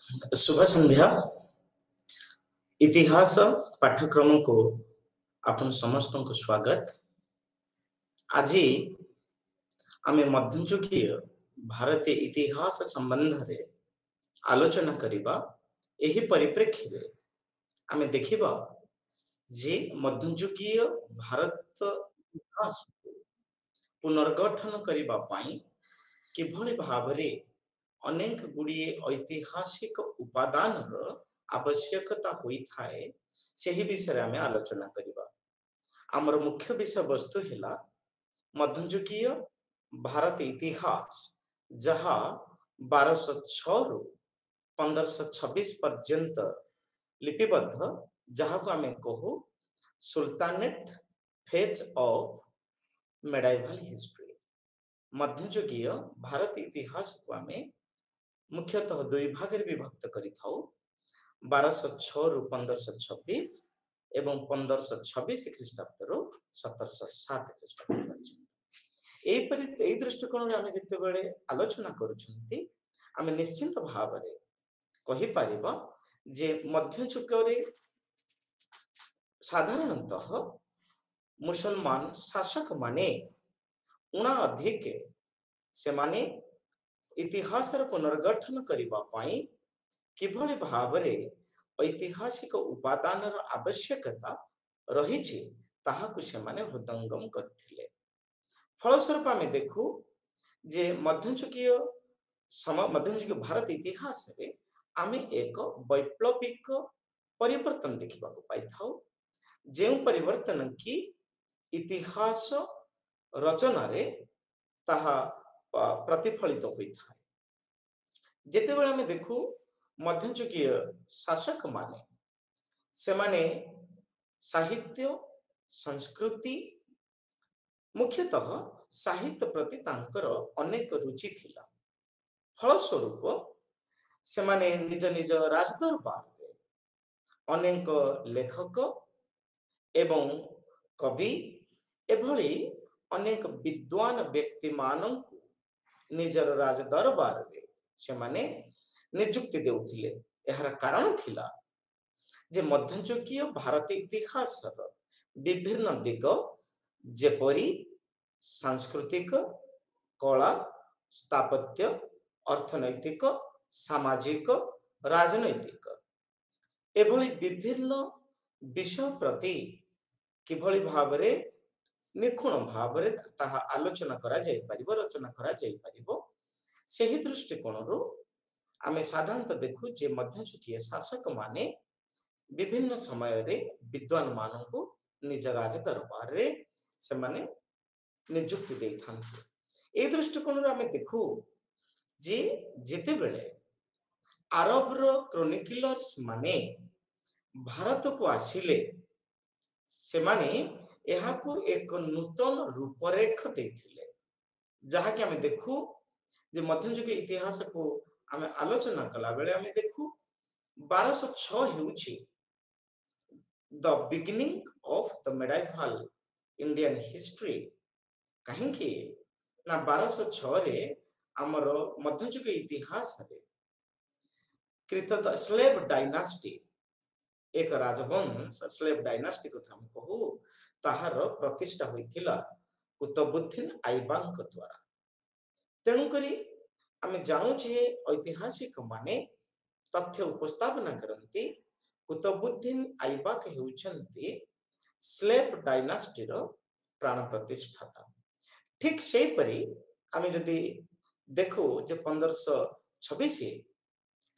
शुभ संध्या। इतिहास पाठ्यक्रम को आपण समस्त को स्वागत। आज आमे मध्ययुगीय भारतीय इतिहास संबंध रे आलोचना करिबा। एही परिप्रेक्षी रे आमे देखिबा जे मध्ययुगीय भारत इतिहास पुनर्गठन करिबा पाई किभଳି भाबरे अनेक गुड़िए ऐतिहासिक उपादान आवश्यकता होई थाए सेही विषय आमे आलोचना करिबा। आमर मुख्य विषय वस्तु हेला मध्ययुगीय भारत इतिहास जहा 1206 रु 1526 पर्यंत लिपिबद्ध, जहा को आमे कहू sultanate phase of medieval history. मध्ययुगीय भारत इतिहास को आमे मुख्यतः दुई भाग रे विभक्त करि थाउ। 1206 रु 1526 एवं 1526 ख्रीष्टाब्द रु 1707 ख्रीष्टाब्द पर्यंत। एई दृष्टिकोण रे आमे जते बेले आलोचना करूछंती आमे निश्चित भाव रे कहि परिबा जे मध्ययुग रे साधारणतः मुसलमान शासक माने उना अधिक से माने इतिहास पुनर्गठन करिबा पाई किभଳି भाबरे ऐतिहासिक उपादान आवश्यकता रही ताहाकु से माने हृदयंगम करथिले। फलस्वरूप आमे देखू जे मध्ययुगीय भारत इतिहास रे आमे एक वैप्लविक परिवर्तन देखिबा को पाई थाउ, जे परिवर्तन की इतिहास रचना रे ताहा प्रतिफलित होई थाए। जेते बेले आमे देखू मध्ययुगीय शासक माने से माने साहित्य संस्कृति मुख्यतः साहित्य प्रति तांकर अनेक रुचि थिला। फलस्वरूप से माने निज निज राजदरबार रे अनेक लेखक एवं कवि एभली अनेक विद्वान व्यक्ति मानंकु निजर राजदरबार रे से माने नियुक्ति देउथिले। एहर कारण थिला जे मध्ययुगीय भारतीय इतिहास विभिन्न दिग जेपरी सांस्कृतिक, कला, स्थापत्य, अर्थनैतिक, सामाजिक, राजनैतिक एभली विभिन्न विषय प्रति किभଳି भाबरे निखुण भाबरे ताहा आलोचना करा जाय परिबो, रचना करा जाय परिबो। सेही दृष्टिकोणरू आमे साधारणतः देखू जे मध्ययुगीय शासक माने विभिन्न समय रे विद्वान मानंकु निज राज दरबार रे से माने नियुक्ति देई थांते। ए दृष्टिकोणरू आमे देखू जे जेते बेले अरब रो क्रोनिकलर्स माने भारत को आसिले से माने एहा को एक नूतन रूपरेख देथिले, जहा कि आमे देखू जे मध्ययुगीय इतिहास को आमे आलोचना कला बेले आमे देखू 1206 हेउछि the beginning of the medieval Indian history. कहीं कि ना 1206 रे हमर मध्ययुगीय इतिहास रे कृत स्लेव डायनास्टी एक राजवंश स्लेव डायनास्टी को हम कहू ताहार प्रतिष्ठा होइथिला कुतुबुद्दीन आइबाक द्वारा। तेणु करी आमे जानु जे ऐतिहासिक माने तथ्य उपस्थापना करंती कुतुबुद्दीन आइबाक हेउछंती स्लेव डायनास्टी रो प्राण प्रतिष्ठाता। ठीक से परी आमे जदी देखो जे 1526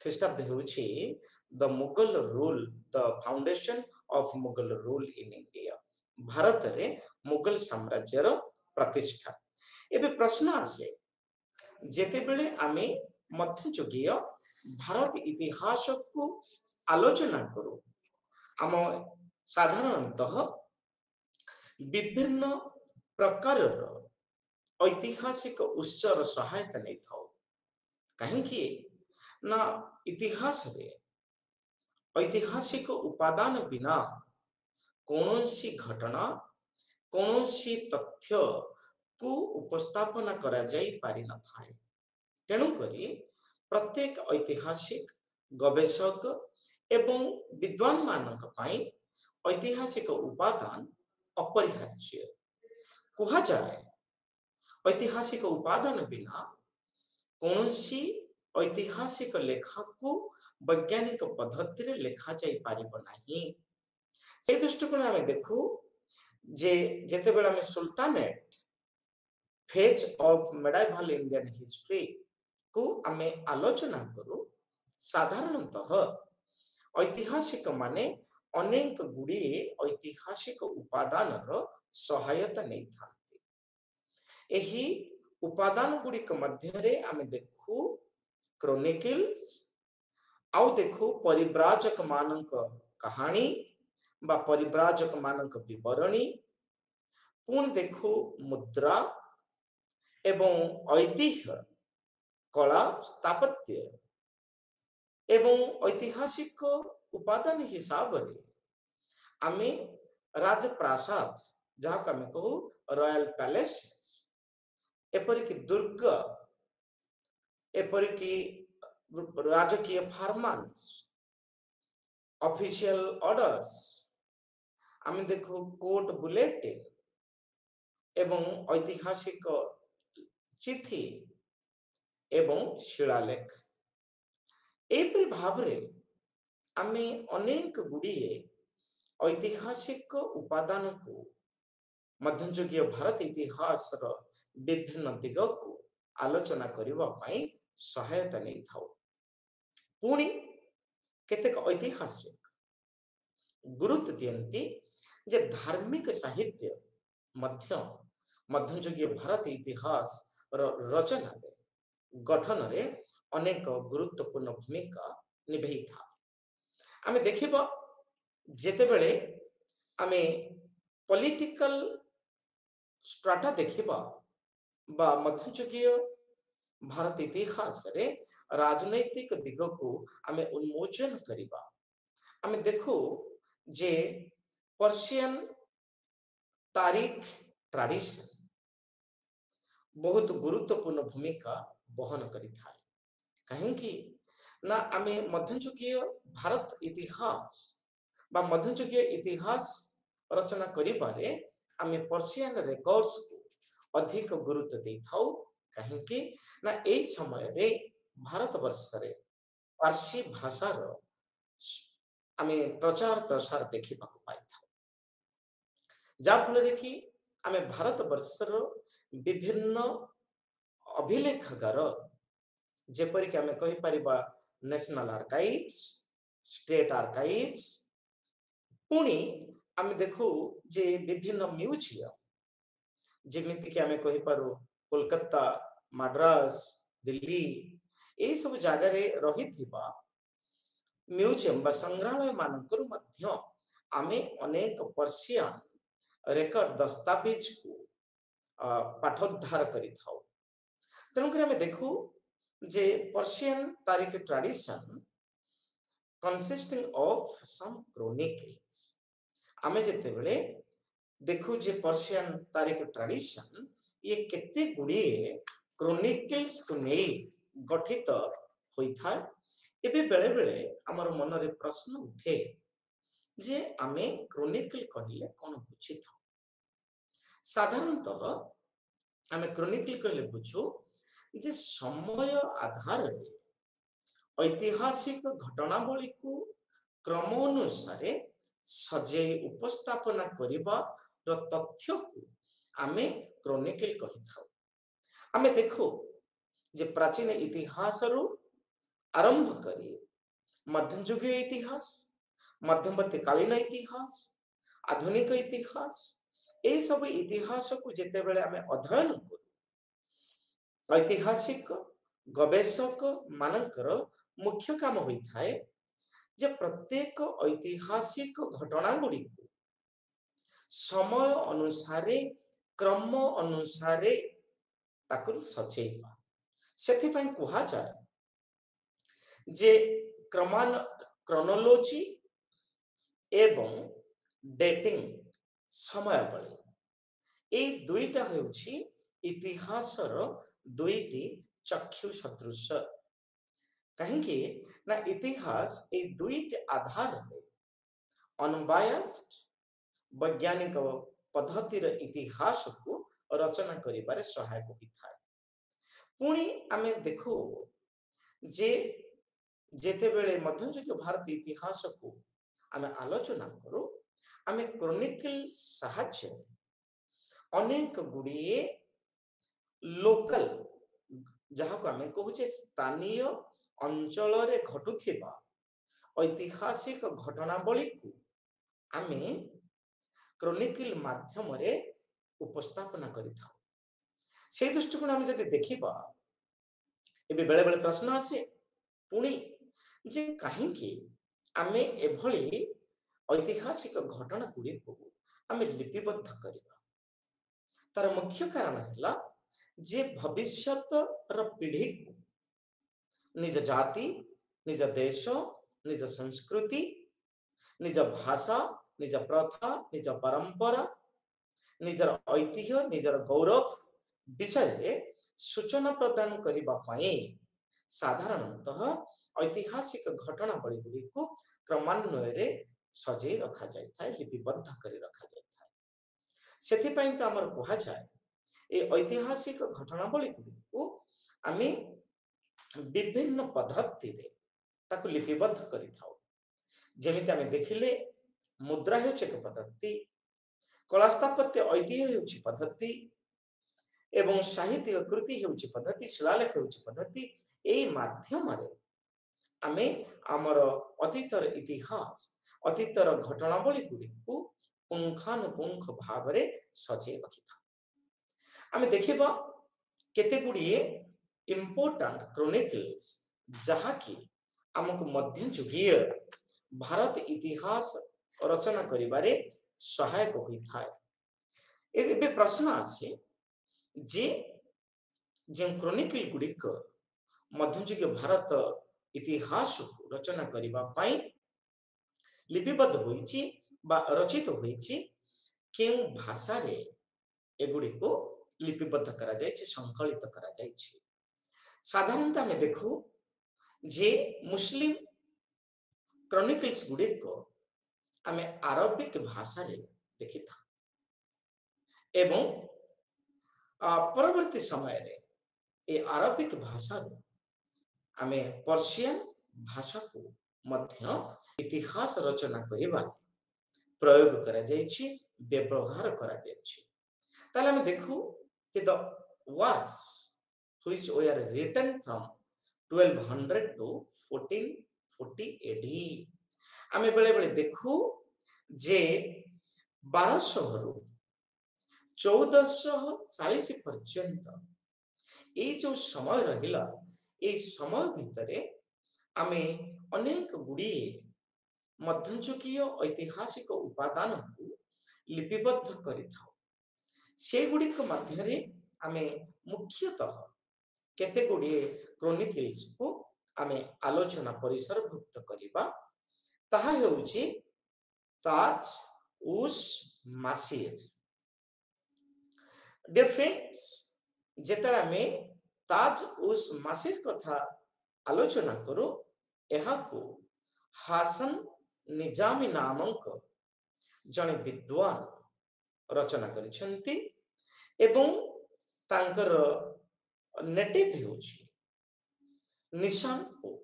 ख्रीष्टाब्द हेउछि the Mughal rule the foundation of Mughal rule in India. Bharat रे मुगल साम्राज्य रो प्रतिष्ठा। एबे प्रश्न आसे जेते बेले आमे मध्ययुगीय भारत इतिहास को आलोचना करू आम साधारणतः विभिन्न प्रकार ऐतिहासिक उत्सर सहायता नहीं थाउ। कहीं ना इतिहास रे ऐतिहासिक उपादान बिना कौनसी घटना कौनसी तथ्य को उपस्थापना करा जाई पारि न थाए। तेणु करी प्रत्येक ऐतिहासिक गवेषक एवं विद्वान मानक पाई ऐतिहासिक उपादान अपरिहार्य। कुहा जाए ऐतिहासिक उपादान बिना कौनसी ऐतिहासिक लेखा को वैज्ञानिक पद्धति रे लेखा जाई पारिबो नाही। से दृष्टिकोण आम देखू जे जेतेबेले आम sultanate phase of medieval Indian history को आम आलोचना करू साधारणतः ऐतिहासिक माने अनेक गुड़िए ऐतिहासिक उपादान सहायता नहीं थांती। एही उपादान गुड़िक मध्यरे आम देखू क्रोनिकल्स आउ देखू परिव्राजक मानक कहानी बा परिव्राजक मानक विवरणी पुण देखू मुद्रा एवं ऐतिह्य कला स्थापत्य एवं ऐतिहासिक उपादान हिसाब रे आमे राजप्रासाद जहाँ आम कहू रॉयल पैलेस एपरिक दुर्ग एपरिक राजकीय फरमान्स ऑफिशियल ऑर्डर्स आम देखू कोर्ट बुलेटिन एवं ऐतिहासिक चिठी एवं शिलालेख एपरि भाव रे आमे अनेक गुड़िए ऐतिहासिक उपादान को मध्ययुगीय भारत इतिहास विभिन्न दिग को आलोचना करबा पई सहायता नहीं थाउ। पुणी केतेक ऐतिहासिक गुरुत्व दियंती जे धार्मिक साहित्य मध्ययुगीय भारत इतिहास रचना गठन रे अनेक गुरुत्वपूर्ण भूमिका निभाई था। आमे देखिबा जेतेबेले आमे पॉलिटिकल स्ट्राटा देखिबा बा मध्ययुगीय भारत इतिहास रे राजनैतिक दिग को आमे उन्मोचन करिबा आमे देखो जे पर्शियन तारीख ट्रेडिशन बहुत गुरुत्वपूर्ण भूमिका बहन करि थाए। कहीं ना आमे मध्ययुगीय भारत इतिहास बा मध्ययुगीय इतिहास रचना करिबारे आमे पर्शियन रेकॉर्ड्स को अधिक गुरुत्व दे थाउ। कहीं ना ए समय रे भारत वर्ष रे पारसी भाषार आमे प्रचार प्रसार देखिबा को पाई था। जा फल कि आमे भारत वर्षर विभिन्न अभिलेखागार जेपरिक आमे कहि परिबा नेशनल आर्काइव्स स्टेट आर्काइव्स पुणी आमे देखू जे विभिन्न म्यूजियम जेमिति कि आमे कहि पारू कोलकाता मद्रास दिल्ली ए सब जगह रे रहिथिबा म्यूजियम बा संग्रहालय मानकर मध्य आमे अनेक पर्शियन रेकर्ड दस्तावेज को पाठोद्धार करि थाउ। तेणुकर आमे देखू जे Persian tarikh tradition consisting of some chronicles आमे जेतेबेले देखू जे पर्शियन तारीख ट्रेडिशन ये केते गुड़िए क्रोनिकल्स को नहीं गठित होई था। एबे बेले बेले हमर मन रे प्रश्न उठे जे आमे क्रोनिकल कहिले कोन बुझी था। साधारणतः आमे क्रोनिकल कहिले बुझू जे समय आधार रे ऐतिहासिक घटनावली को क्रम अनुसार सजे उपस्थापना करिबा रो तथ्य को आमे क्रोनिकल कहि थाउ। आमे देखो जे प्राचीन इतिहास रो आरंभ करी मध्ययुगीय इतिहास मध्यवर्ती कालीन इतिहास आधुनिक इतिहास ए सब इतिहास को जेते बेले आमे अध्ययन करू ऐतिहासिक गवेषक मानकर मुख्य काम होई थाए जे प्रत्येक ऐतिहासिक घटना गुड़ी को समय अनुसारे क्रम अनुसारे ताकु सचेबा सेथि पई कुहा जाय जे क्रोनोलॉजी एवं डेटिंग समयावली ए दुईटा हेउछि इतिहासर दुईटी चक्षु सदृश। कहीं ना इतिहास ए दुईट आधार अनबायस्ड वैज्ञानिक पद्धतिर इतिहास को रचना करिबारे सहायक होइथाय। पुणी आमे देखू जे जेतेबेले मध्ययुगीय भारत इतिहास को आमे आलोचना करू आमे क्रोनिकल साहाय्य अनेक गुड़िए लोकल जहाँ को आमे कहूचे स्थानीय अंचल रे घटुथिबा ऐतिहासिक घटनावली को आमे क्रोनिकल माध्यम रे उपस्थापना करिथाउ। से दृष्टिकोण आमे जदि देखिबा एबे बेले बेले प्रश्न आसे पुणी जे काहेकि आमे एभली ऐतिहासिक घटना गुड़ी को आमे लिपिबद्ध करिबा तार मुख्य कारण है जे भविष्यत र पीढ़ी को निज जाति निज देश निज संस्कृति निज भाषा निज प्रथा निज परंपरा निजर ऐतिह्य निजर गौरव विषय रे सूचना प्रदान करिबा पई साधारणतः ऐतिहासिक घटनावली गुड़ी को क्रमान्वय रे सजे रखा जाय थाए लिपिबद्ध करी रखा जाय थाए। सेथि पई त हमर कहा जाय ए ऐतिहासिक घटनावली गुड़ी को आमे विभिन्न पद्धति रे ताकु लिपिबद्ध करि थाउ। जेमिति आमे देखिले मुद्रा हेउचे एक पद्धति कला स्थापत्य ऐतिह्य हेउची पद्धति एवं साहित्य कृति हेउची पद्धति शिलालेख हेउची पद्धति एई माध्यम रे आमे हमर अतीतर इतिहास अतीतर घटनावली गुड़ी को पुंखानुपुंख भाव रे सजे रखि था। आमे देखिबा केते गुड़िए इम्पोर्टेंट क्रोनिकल्स जहाँ की हमको मध्ययुगीय भारत इतिहास रचना करिबारे सहायक होइथाय। एबे प्रश्न आछे जे जे क्रोनिकल गुड़िक मध्ययुगीय भारत इतिहास को रचना करिबा पई लिपिबद्ध होइछि बा रचित होइछि केउ भाषा रे एगुड़ी को लिपिबद्ध करा जाइछि संकलित करा जाइछि। साधारणतः आमे देखू जे मुस्लिम क्रोनिकल्स गुड़ी को आमे अरबिक भाषा रे देखिथा एवं परवर्ती समय रे ए अरबिक भाषा रे आमे पर्शियन भाषा को मध्य इतिहास रचना करिबा प्रयोग करा जाइछि व्यवहार करा जाइछि। ताले आमे देखू कि the works which were written from 1200 to 1440 AD आमे बेले बेले देखू जे 1200 रु 1440 पर्यंत ए जो समय रहिला ए समय भितरे आमे अनेक गुड़िए मध्ययुगीय ऐतिहासिक उपादान को लिपिबद्ध करि थाउ। से गुड़िक मध्यरे आमे मुख्यतः केते गुड़िए क्रोनिकल्स को आमे आलोचना परिसरभुक्त करिबा ताहा हेउची ताज उस मासिर। डियर फ्रेंड्स जेतला आमे ताज उस मासिर कथा आलोचना करू एहा को हासन निजामी नामक जने विद्वान रचना करिसेंती एवं तांकर नेटिव हेउची निशापुर।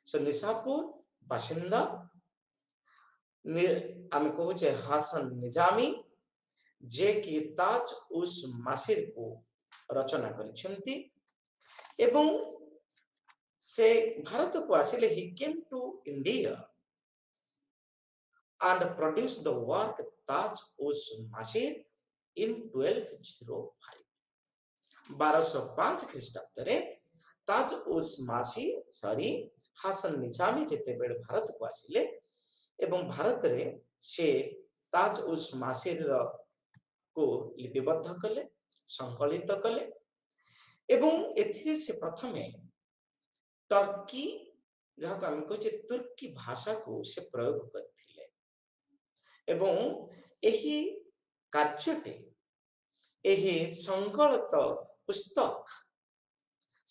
सो निशापुर बासिंदा आमे कहूचे हासन निजामी जे कि ताज उस मासिर को रचना करिसेंती एवं से भारत को आसिले he came to India and produced the work Taj us Masir in 1205 1205 ख्रीष्टाब्दरे ताज उस मासी सॉरी हासन निजामी जेते बेले भारत को आसिले एवं भारत रे से ताज उस मासिर को लिपिबद्ध कले संकलित कले एवं एथिरे से प्रथमे टर्की जहाँ को आम कहे तुर्की भाषा को से प्रयोग करथिले एवं एही कार्यटे एही संकलित पुस्तक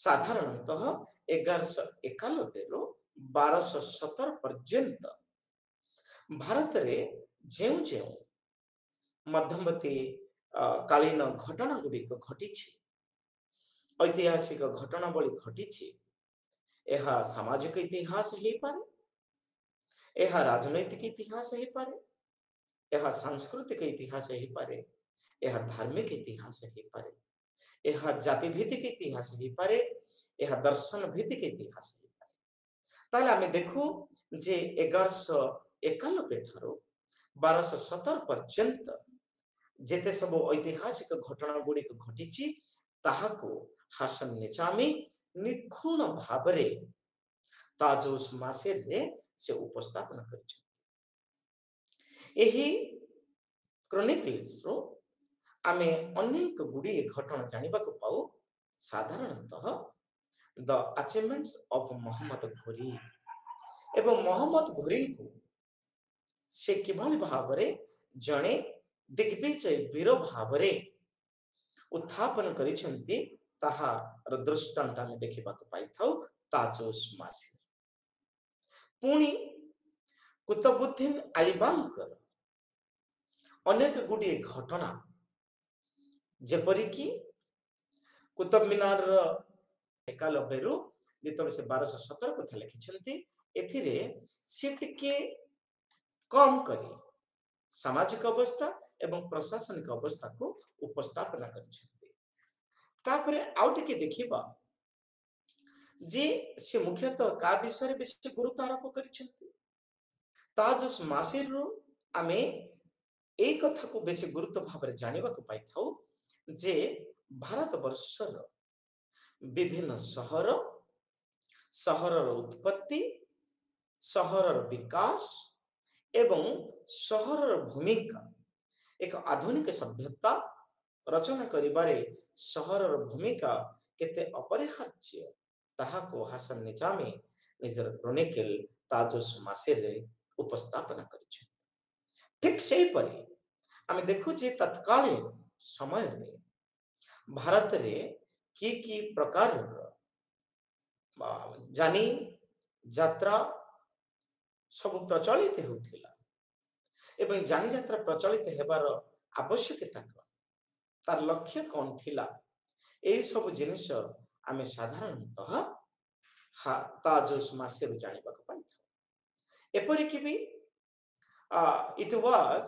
साधारणतः 1191 रु 1217 पर्यंत भारत रे जेउ जेउ मध्यवर्ती कालीन घटना गुड़िक घटी, ऐतिहासिक घटनावली घटी, यह सामाजिक इतिहास हो पारे, यह राजनैतिक इतिहास हो पारे, यह सांस्कृतिक इतिहास हो पारे, यह धार्मिक इतिहास हो पारे, यह जाति भित्तिक इतिहास हो पारे, यह दर्शन भित्तिक इतिहास हो पारे। ताले आमे देखू जे 1191 ठारो 1217 पर्यंत जेते सब ऐतिहासिक घटना गुड़िक घटी ताहाको हासन निजामी निखुण भावरे ताजुस मासेर रे से उपस्थापन करिछ। एही क्रॉनिकल्स रो आमे अनेक गुडी घटना जानिबा को पाऊ। साधारणतः द अचीवमेंट्स ऑफ मोहम्मद घोरी एवं मोहम्मद घोरी को से किभली भावरे जणे दिग्विजय वीर भावरे उत्थापन करिसेंती ताहार दृष्टांत आमे देखिबा को पाइथाउ ताजुस मासिर। पुणी कुतुबुद्दीन ऐबकर अनेक गुडी घटना जेपरि कि कुतुब मीनार एकालबेरु जेतबे से 1217 कथा लिखिछंती एथिरे से टिके कम करी सामाजिक अवस्था एवं प्रशासनिक अवस्था को उपस्थापना करिछंती। तापरे आउ टिके देखिबा जे से मुख्यतः का विषय बेसी गुरुत्व आरोप करिछंती। ताजुस मासिर रो आमे एक कथा को बेसी गुरुत्व भाव जानिबा को पाइथाउ जे भारत वर्षर विभिन्न शहर शहरर उत्पत्ति शहरर विकास एवं शहरर भूमिका एक आधुनिक सभ्यता रचना करिबारे शहरर भूमिका केते अपरिहार्य ताहाको हासन निजामी निजर क्रॉनिकल ताजुस मासिर रे उपस्थापना करिछ। ठीक सेही परी आमे देखु जे तत्कालीन समय रे भारत रे की प्रकार जानी यात्रा सब प्रचलित होथिला एवं जानी यात्रा प्रचलित हेबार आवश्यकता कौन तार लक्ष्य कौन थिला ए सब जिनिस आमे साधारणतः ताजुस मासिर जानिबा को पाइथाउ। एपरि कि भी it was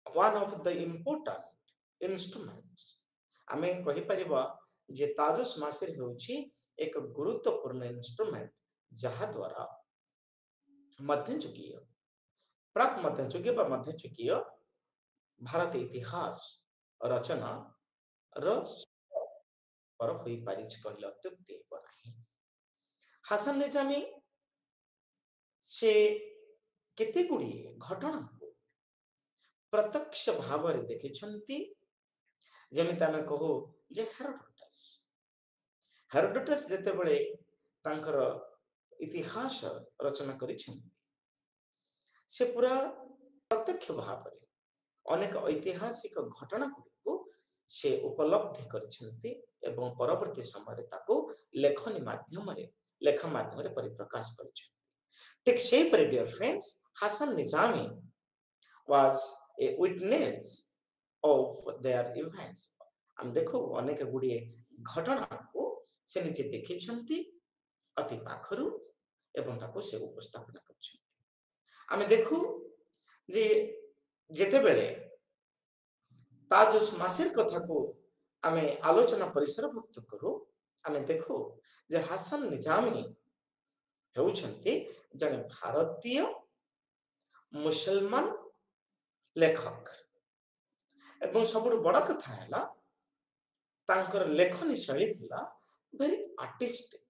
one of the important instruments आमे कहि परिबा जे ताजुस मासिर होछि एक गुरुत्वपूर्ण इंस्ट्रूमेंट जहा द्वारा मध्ययुगीय प्राक मध्ययुगीय बा मध्ययुगीय भारत इतिहास रचना रस पर होई पारिछ कहले अत्युक्ति हेब नाही। हासन निजामी से केते गुडी घटना को प्रत्यक्ष भाव रे देखिछंती जेमिति आमे कहू जे हेरोडोटस जेते बळे तांकर इतिहास रचना करिछंती से पूरा प्रत्यक्ष भाव रे अनेक ऐतिहासिक घटना को से उपलब्धि करिछंती एवं परवर्ती समय रे ताको लेखनी माध्यम रे परिप्रकाश करिछंती। ठीक सेही परि dear friends Hasan Nizami was a witness of their events। हम देखो अनेक गुडी घटना को से निजे देखिछंती अति पाखरु एवं ताको से उपस्थापना करछंती। आमे देखू जे जेते बेले ताजुस मासिर कथा को आमे आलोचना परिसरभुक्त करू आमे देखू जे हासन निजामी हेउछंती जने भारतीय मुसलमान लेखक एवं सबुठ बड़ कथा हैला तांकर लेखनी शैली थिला वेरी आर्टिस्टिक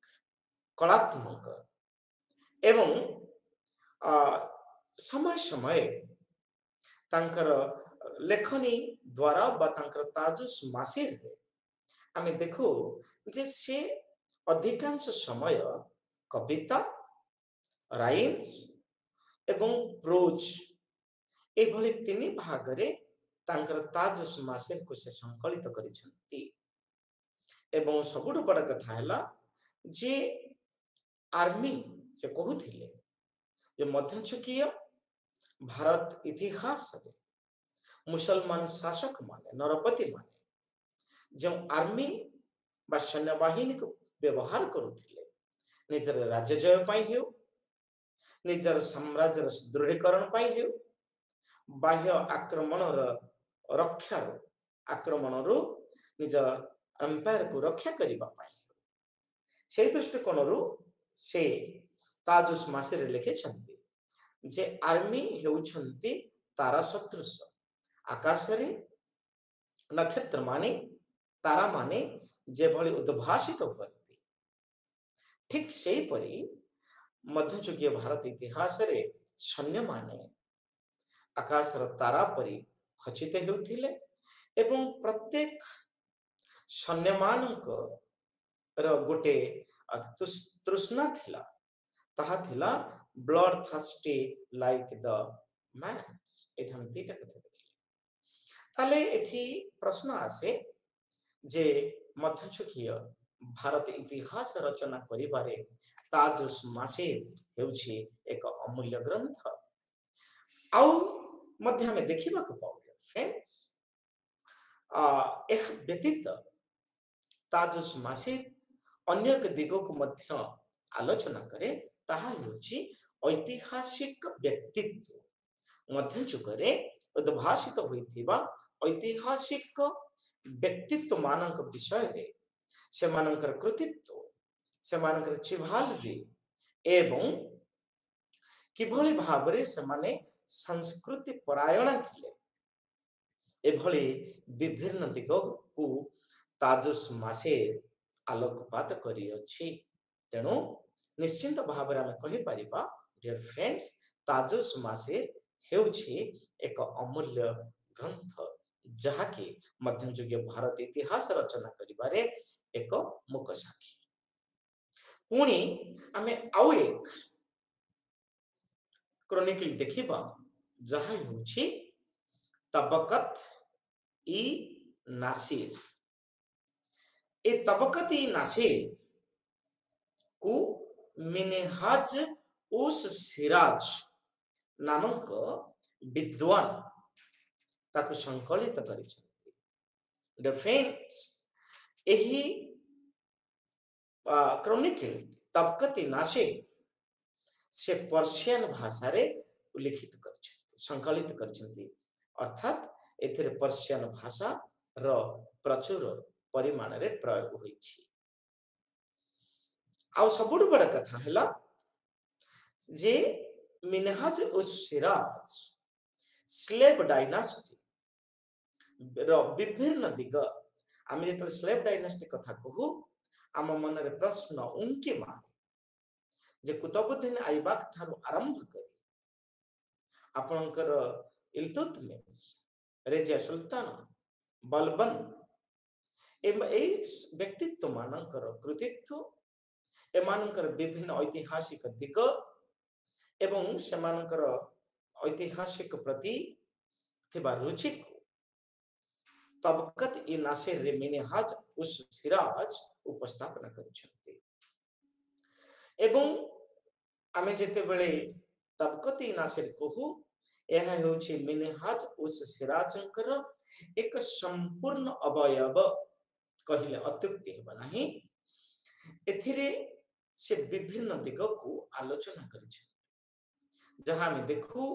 कलात्मक एवं समय समय तांकर लेखनी द्वारा बा तांकर ताजुस मासिर रे आमे देखो जे से अधिकांश समय कविता राइम्स एवं प्रोज एभली तीन भाग रे तांकर ताजुस मासिर को से संकलित करिसंती एवं सबुठ बड़ कथा है जे आर्मी से कहूथिले जे मध्ययुगीय भारत इतिहास रे मुसलमान शासक माने नरपति माने जो आर्मी बा सैन्य बाहिनी को व्यवहार करुथिले निजर राज्य जय पाई हेउ निजर साम्राज्यर सुदृढ़ीकरण पाई हेउ बाह्य आक्रमण रक्षा आक्रमण रु निज एम्पायर को रक्षा करबा पाई से दृष्टिकोण रु से ताजुस मासे लिखे जे आर्मी हेउछंती तारा सदृश आकाश रे नक्षत्र माने तारा माने जे भली उद्भासित होती ठीक से परी मध्ययुगीय भारत इतिहास रे सैन्य माने आकाश तारा परी खचित हेउथिले एवं प्रत्येक सैन्य मानक रो गोटे तृष्णा थिला ताहा थिला blood thirsty like the man's एठान दीटा कथा देखिले ताले एठी प्रश्न आसे जे मध्ययुगीय भारत इतिहास रचना करिबारे ताजुस मासे हेउछि एक अमूल्य ग्रंथ आउ मध्य में देखिबा को पाउले फ्रेंड्स एह व्यतीत ताजुस मासे अन्य एक दिगो को मध्य आलोचना करे ताहा हेउछि ऐतिहासिक व्यक्तित्व मध्ययुग रे उद्भासित होइथिबा ऐतिहासिक व्यक्तित्व मानक विषय रे से मानकर कृतित्व से मानकर चिभालरी एवं किभली भाबरे से माने संस्कृति परायण थिले एभली विभिन्न दिग को ताजुस मासे आलोकपात करी अछि तेणु निश्चिंत भाबरे हम कहि परिबा डियर फ्रेंड्स ताजुस मासे हेउछि एक अमूल्य ग्रंथ जहाकी मध्ययुगीय भारत इतिहास रचना करिबारे एक मुख साक्षी पुणी आमे आउ एक क्रॉनिकल देखिबा जहा हेउछि तबकत ई नासिर ए तबकत ई नासिर को मिनहाज उस सिराज नामक विद्वान ताकु संकलित करिसथि द फ्रेंड्स एही क्रॉनिकल तबकत ई नासिर से पर्शियन भाषा रे लिखित करछथि संकलित करछथि अर्थात एथिरे पर्शियन भाषा रो प्रचुर परिमाण रे प्रयोग होइछि आ सबुठ बड़ कथा हैला जे मिनहाज उस सिराज स्लेव डायनास्टी रो विभिन्न दिग आमे जेतले स्लेव डायनास्टी कथा कहू आम मन रे प्रश्न उनके मारे जे कुतुबुद्दीन ऐबक ठारू आरंभ करी आपनकर इल्तुतमिश रेजिया सुल्तान बलबन एम ए व्यक्तित्व मानकर कृतित्व एमानकर विभिन्न ऐतिहासिक दिग एवं सेमानकर ऐतिहासिक प्रति थिबा रुचि को तबकत ई नासिर रे मिनहाज उस सिराज उपस्थापना करिसथि एवं आमे जेते बेले तबकत ई नासिर कहू यह हेउछि मिनहाज उस सिराजंकर एक संपूर्ण अवयव कहिले अत्युक्ति हेबा नाही एथिरे से विभिन्न दिग को आलोचना करिछ जहां में देखू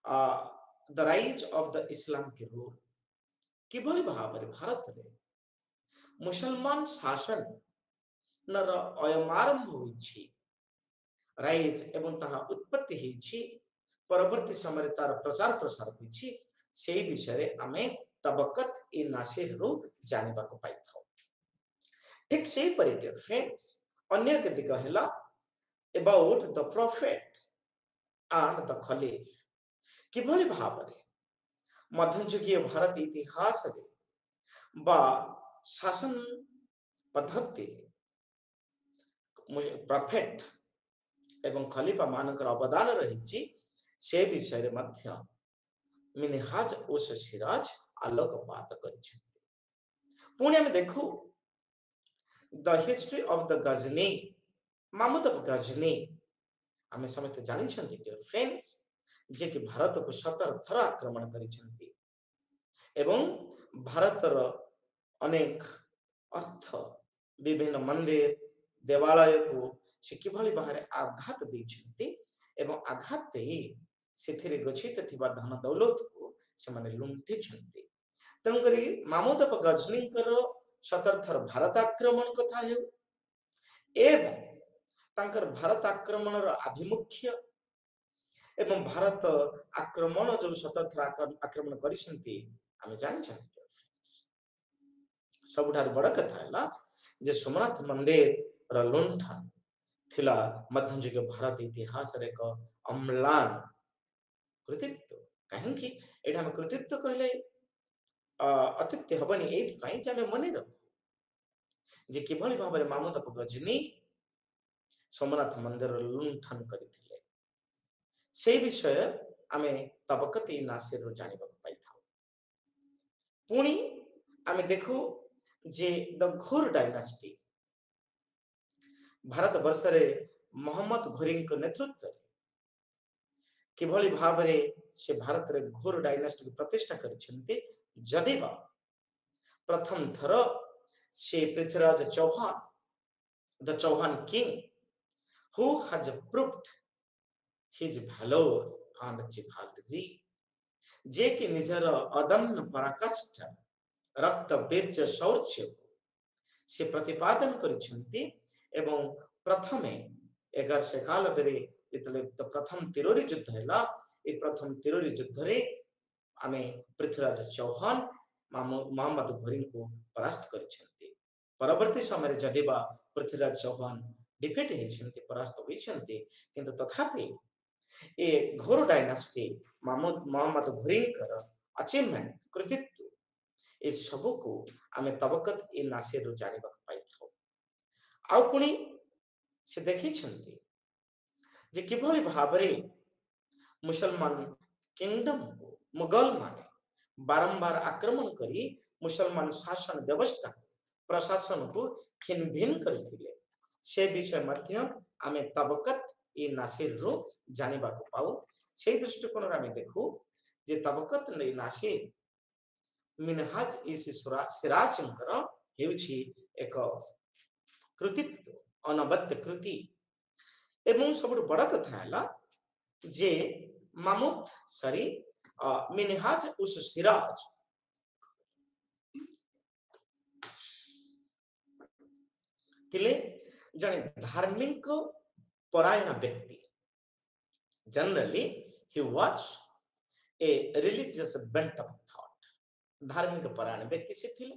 द राइज ऑफ द इस्लाम के रूल किभली भाबरे भारत रे मुसलमान शासन नर अयमारंभ होइछि राइज एवं ताहा उत्पत्ति हेछि परवर्ती समय तार प्रचार प्रसार होइछि सेही विषय रे आमे तबकत ई नासिर रु जानिबा को पाइथौ ठीक से परि डियर फ्रेंड्स अन्य के दिग हैला about the prophet and the caliph किभली भाबरे मध्ययुगीय भारत इतिहास रे बा शासन पद्धति प्रॉफिट एवं खलीफा मानकर अवदान रहिछि से विषय रे मध्य मिनहाज उस सिराज आलोकपात करिसथि पुणे में देखू the history of the Ghazni Mahmud of Ghazni आमे समस्त जानि छथि डियर फ्रेंड्स जे कि भारत को 17 थर आक्रमण करिसेंती एवं भारतर अनेक अर्थ विभिन्न मंदिर देवालय को से किभली बाहर आघात दैछंती एवं आघात देई सेथिरे गच्छित थिबा धन दौलत को से माने लुंठी छंती तेणु करी मामूद ऑफ गजनी कर 17 थर भारत आक्रमण कथा हेउ एवं तांकर भारत आक्रमण आभिमुख्य एवं भारत आक्रमण जो 17 थर आक्रमण करिसेंती आमे जानि छथि सबुठार बड़ कथा है जे सोमनाथ मंदिर र लुंठन थिला मध्ययुग भारत इतिहास रे एक अम्लान कृतित्व कहीं कि एटा हम कृतित्व कहले अत्युक्ति हबनी एथि पई जे हम मने रखु जे किभली भाबरे मामूद ऑफ गजनी सोमनाथ मंदिर लुंठन करिथिले से विषय आमे तबकत इ नासिर रो जानिबा पाई थाउ पुणी आमे देखु जे द घोर डायनास्टी भारत वर्ष रे मोहम्मद घोरी को नेतृत्व किभली भाबरे से भारत रे घोर डायनास्टी की प्रतिष्ठा करिसेंती जदिबा प्रथम थर से Prithviraj Chauhan the Chauhan king who has proved his valor and chivalry जे कि निजर अदम्य पराकाष्ठा रक्त बीर्ज शौर्य से प्रतिपादन करिसेंती एवं प्रथमे 1100 काल बेरे इतले तो प्रथम तिरोरी युद्ध हैला ए प्रथम तिरोरी युद्ध रे आमे पृथ्वीराज चौहान मोहम्मद घोरी को परास्त करिसेंती परवर्ती समय जदिबा पृथ्वीराज चौहान डिफीट हेछंती परास्त होइछंती किंतु तथापि ए घोर डायनास्टी मोहम्मद घोरी कर अचीवमेंट कृतित्व ए सब को आमे तबकत ए नासिर रो जानिबा पाई थाउ आ पुणी से देखि छंती जे किभली भाबरे मुसलमान किंगडम को मुगल माने बारंबार आक्रमण करी मुसलमान शासन व्यवस्था प्रशासन को खिनभिन करथिले से विषय मध्य आमे तबकत ए नासिर रो जानिबा को पाऊ से दृष्टिकोण रे आमे देखु जे तबकत ए नासिर मिनहाज इस सिराजंकर हेउछि एक कृतित्व अनबद्ध कृति एवं सब बड़ कथा है जे मामूद सरी मिनहाज उस सिराज तिले जने धार्मिक परायण व्यक्ति generally he was a religious bent of thought धार्मिक परायण व्यक्ति से थिले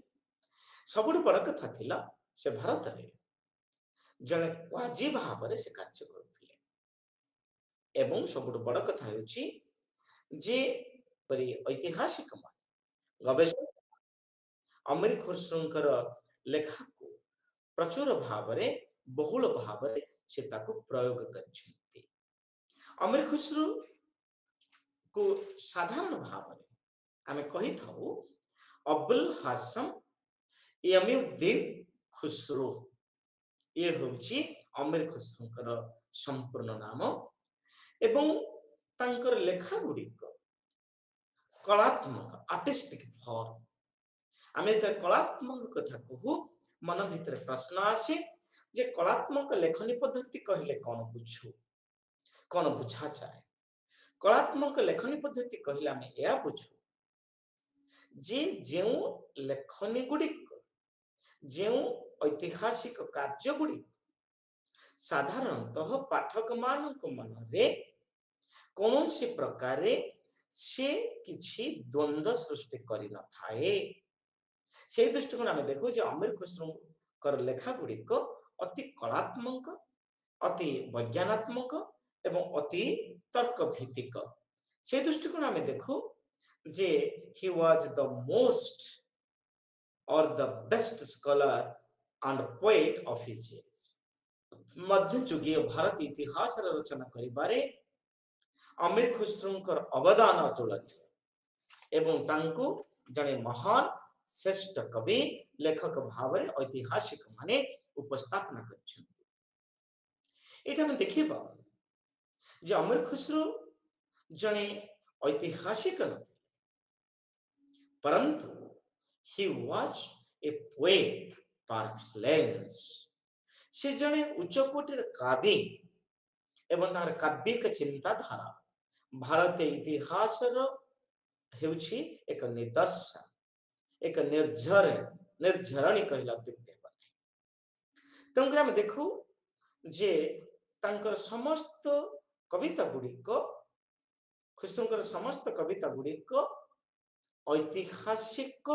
सबुठ बड़ कथा थिला से भारत रे जने क्वाजी भाबरे से कार्य करथिले एवं सबुठ बड़ कथा होछि जे परि ऐतिहासिक मान गवेषक अमीर खुसरोंकर लेखा को प्रचुर भाबरे बहुल भाबरे से ताको प्रयोग करछन्ती अमीर खुसरो को साधारण भाबरे आमे कहि थाउ अब्दुल हासम यमीउद्दीन खुसरो ये होछि अमीर खुसरोंकर संपूर्ण नाम एवं तांकर लेखा गुडी कलात्मक आर्टिस्टिक फॉर्म आमे त कलात्मक कथा कहू मन भीतर प्रश्न आसे जे कलात्मक लेखनी पद्धति कहले कोन बुझू कोन बुझा जाए कलात्मक लेखनी पद्धति कहले आमे या बुझू जे जेउ लेखनी गुडी जेउ ऐतिहासिक कार्य गुडी साधारणतः पाठक मानक मन रे कौन से प्रकार से किछि द्वंद्व सृष्टि करि न थाए से दृष्टिकोण आमे देखो जे अमीर खुसरो कर लेखा गुडी को अति कलात्मक अति वैज्ञानात्मक एवं अति तर्क भित्तिक से दृष्टिकोण आमे देखो जे ही वाज द मोस्ट और the best scholar and poet of his age मध्ययुगीय भारत इतिहास रचना करिबारे अमीर खुसरोंकर अवदान अतुलनीय एवं तांको जने महान श्रेष्ठ कवि लेखक भावरे ऐतिहासिक माने उपस्थापना କରିଛନ୍ତି। ଏଇଟା ଆମେ ଦେଖିବା ଯେ ଅମୀର ଖୁସରୋ ଜଣେ ଐତିହାସିକ ନଥିଲେ, परंतु he was a poet par excellence। से जणे उच्चकोटीर कवि एवं तार काव्यिक चिंताधारा भारतीय इतिहास ହେଉଛି ଏକ ନିଦର୍ଶନ, ଏକ ନିର୍ଝରଣୀ କହିଲେ ଅତ୍ୟୁକ୍ତି ହେବ ନାହିଁ। ତେଣୁକରି ଆମେ ଦେଖୁ ଯେ ତାଙ୍କର ସମସ୍ତ କବିତା ଗୁଡ଼ିକ, ଖୁସରୋଙ୍କର ସମସ୍ତ କବିତା ଗୁଡ଼ିକ ଐତିହାସିକ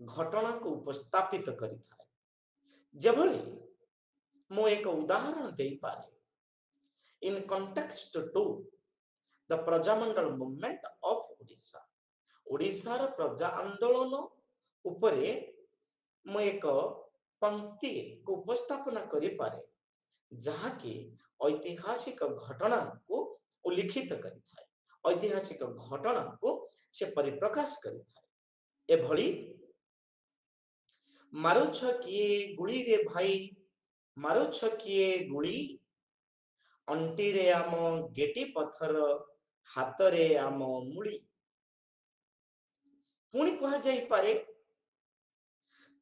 ଘଟଣାକୁ ଉପସ୍ଥାପିତ କରିଥାଏ। ଯେଭଳି ମୁଁ ଏକ ଉଦାହରଣ ଦେଇପାରେ, in context to the Praja Mandal movement of Odisha, ଓଡ଼ିଶାର ପ୍ରଜା ଆନ୍ଦୋଳନ ଉପରେ ମୁଁ ଏକ ପଂକ୍ତି ଉପସ୍ଥାପନା କରିପାରେ ଯାହାକି ଐତିହାସିକ ଘଟଣାକୁ ଉଲ୍ଲିଖିତ କରିଥାଏ, ଐତିହାସିକ ଘଟଣାକୁ ସେ ପରିପ୍ରକାଶ କରିଥାଏ। ଏଭଳି ମାରୁଛ କିଏ ଗୁଳିରେ ଭାଇ, ମାରୁଛ କିଏ ଗୁଳି, ଅଣ୍ଟିରେ ଆମ ଗେଟି ପଥର, ହାତରେ ଆମ ମୂଳି। ପୁଣି କୁହାଯାଇପାରେ,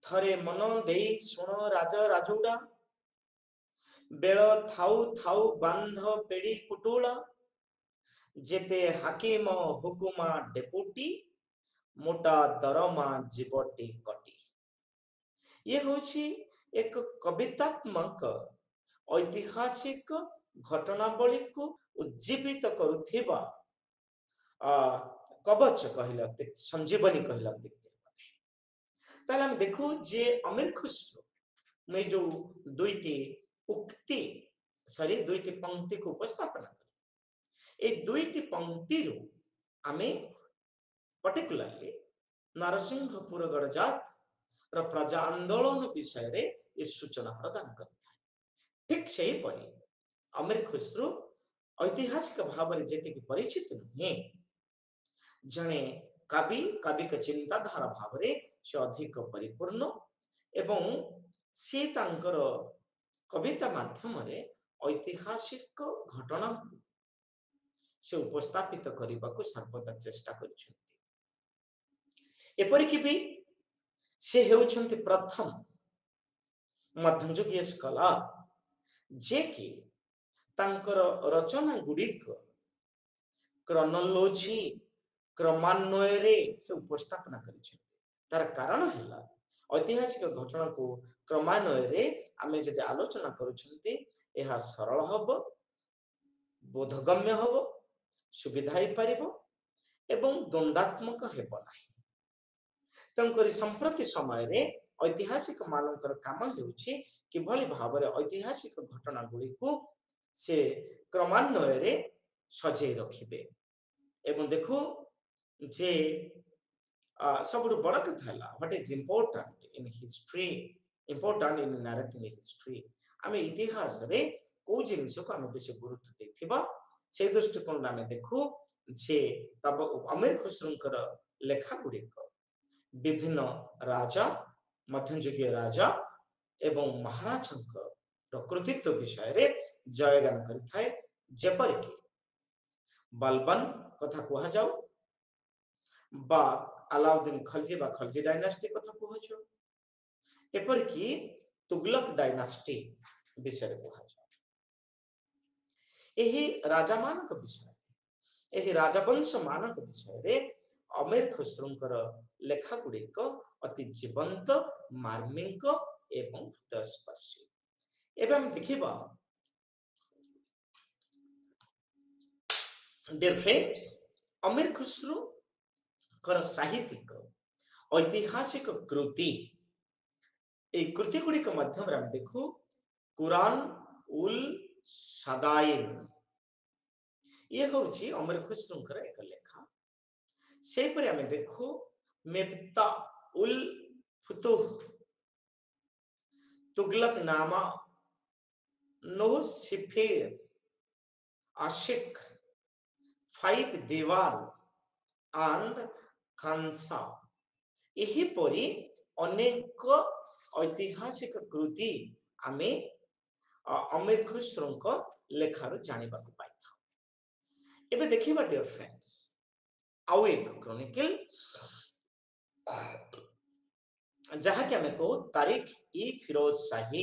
ଥରେ ମନ ଦେଇ ଶୁଣ ରାଜ ରାଜୁଡ଼ା, ବେଳ ଥାଉ ଥାଉ ବାନ୍ଧ ପେଡ଼ି କୁଟୁଳା, ଯେତେ ହାକିମ ହୁକୁମା ଡେପୁଟି, ମୋଟା ଦରମା ଜୀବଟି କଟି। ଇଏ ହେଉଛି ଏକ କବିତାତ୍ମକ ଐତିହାସିକ ଘଟଣାବଳୀକୁ ଉଜ୍ଜୀବିତ କରୁଥିବା କବଚ କହିଲେ ଅତ୍ୟୁକ୍ତି, ସଞ୍ଜୀବନୀ କହିଲେ ଅତ୍ୟୁକ୍ତି ହେବ ନାହିଁ। ତାହେଲେ ଆମେ ଦେଖୁ ଯେ ଅମୀର ଖୁସରୋ ଏଇ ଯୋଉ ଦୁଇଟି ପଂକ୍ତିକୁ ଉପସ୍ଥାପନା କଲେ, এই ଦୁଇଟି ପଂକ୍ତିରୁ ଆମେ ପର୍ଟିକୁଲାରଲି ନରସିଂହପୁର ଗଡ଼ଜାତ ର ପ୍ରଜା ଆନ୍ଦୋଳନ ବିଷୟରେ ଏ ସୂଚନା ପ୍ରଦାନ କରିଥାଏ। ଠିକ୍ ସେହିପରି ଅମୀର ଖୁସରୋ ଐତିହାସିକ ଭାବରେ ଯେତିକି ପରିଚିତ ନୁହେଁ, ଜଣେ କବି, କବିକ ଚିନ୍ତାଧାରା ଭାବରେ ସେ ଅଧିକ ପରିପୂର୍ଣ୍ଣ ଏବଂ ସେ ତାଙ୍କର କବିତା ମାଧ୍ୟମରେ ଐତିହାସିକ ଘଟଣାକୁ ସେ ଉପସ୍ଥାପିତ କରିବାକୁ ସର୍ବଦା ଚେଷ୍ଟା କରିଛନ୍ତି। ଏପରିକି ବି ସେ ହେଉଛନ୍ତି ପ୍ରଥମ ମଧ୍ୟଯୁଗୀୟ ସ୍କଲାର ଯେ କି ତାଙ୍କର ରଚନା ଗୁଡ଼ିକ କ୍ରୋନୋଲୋଜି କ୍ରମାନ୍ୱୟରେ ସେ ଉପସ୍ଥାପନା କରିଛନ୍ତି। ତାର କାରଣ ହେଲା ଐତିହାସିକ ଘଟଣାକୁ କ୍ରମାନ୍ୱୟରେ ଆମେ ଯଦି ଆଲୋଚନା କରୁଛନ୍ତି, ଏହା ସରଳ ହେବ, ବୋଧଗମ୍ୟ ହେବ, ସୁବିଧା ହେଇପାରିବ ଏବଂ ଦ୍ୱନ୍ଦାତ୍ମକ ହେବ ନାହିଁ। ତେଣୁକରି ସମ୍ପ୍ରତି ସମୟରେ ଐତିହାସିକ ମାନଙ୍କର କାମ ହେଉଛି କିଭଳି ଭାବରେ ଐତିହାସିକ ଘଟଣା ଗୁଡ଼ିକୁ ସେ କ୍ରମାନ୍ୱୟରେ ସଜେଇ ରଖିବେ। ଏବଂ ଦେଖୁ ଯେ ସବୁଠୁ ବଡ଼ କଥା ହେଲା what is important in history, important in narrating history. ଆମେ ଇତିହାସରେ କୋଉ ଜିନିଷକୁ ଆମେ ବେଶୀ ଗୁରୁତ୍ୱ ଦେଇଥିବା, ସେଇ ଦୃଷ୍ଟିକୋଣରେ ଆମେ ଦେଖୁ ଯେ ଅମୀର ଖୁସରୋଙ୍କର ଲେଖା ଗୁଡ଼ିକ ବିଭିନ୍ନ ରାଜା, ମଧ୍ୟଯୁଗୀୟ ରାଜା ଏବଂ ମହାରାଜାଙ୍କ ପ୍ରକୃତିତ୍ୱ ବିଷୟରେ ଜୟଗାନ କରିଥାଏ। ଯେପରିକି ବଲବନ କଥା କୁହାଯାଉ ବା ଆଲାଉଦ୍ଦିନ ଖଲଜି ବା ଖଲଜି ଡାଇନାଷ୍ଟି କଥା କୁହାଯାଉ, ଏପରିକି ତୁଗଲକ ଡାଇନାଷ୍ଟି ବିଷୟରେ କୁହାଯାଉ। ଏହି ରାଜାମାନଙ୍କ ବିଷୟରେ, ଏହି ରାଜବଂଶ ମାନଙ୍କ ବିଷୟରେ ଅମୀର ଖୁସରୋଙ୍କର ଲେଖା ଗୁଡ଼ିକ ଅତି ଜୀବନ୍ତ, ମାର୍ମିକ ଏବଂ ହୃଦୟସ୍ପର୍ଶୀ। ଏବେ ଆମେ ଦେଖିବା Dear friends, ଅମୀର ଖୁସରୋଙ୍କର ସାହିତ୍ୟିକ ଐତିହାସିକ କୃତି, এই କୃତି ଗୁଡ଼ିକ ମାଧ୍ୟମରେ ଆମେ ଦେଖୁ କୁରାନ ଉଲ ସାଦାଇନ, ଇଏ ହେଉଛି ଅମୀର ଖୁସରୋଙ୍କର ଏକ ଲେଖା। ସେହିପରି ଆମେ ଦେଖୁ ମିଫ୍ତା ଉଲ ଫୁତୁହ, ତୁଗଲକ ନାମା, ନୂହ ସିଫିର, ଆଶିକ, फाइव देवाल एंड खानसा, एहीपरि अनेक ऐतिहासिक कृति आमे अमीर खुसरों लेखार जानिबा को पाई था। एबे देखिबा डियर फ्रेंड्स आउ एक क्रॉनिकल जहाँ के हमें को तारीख ई फिरोज शाही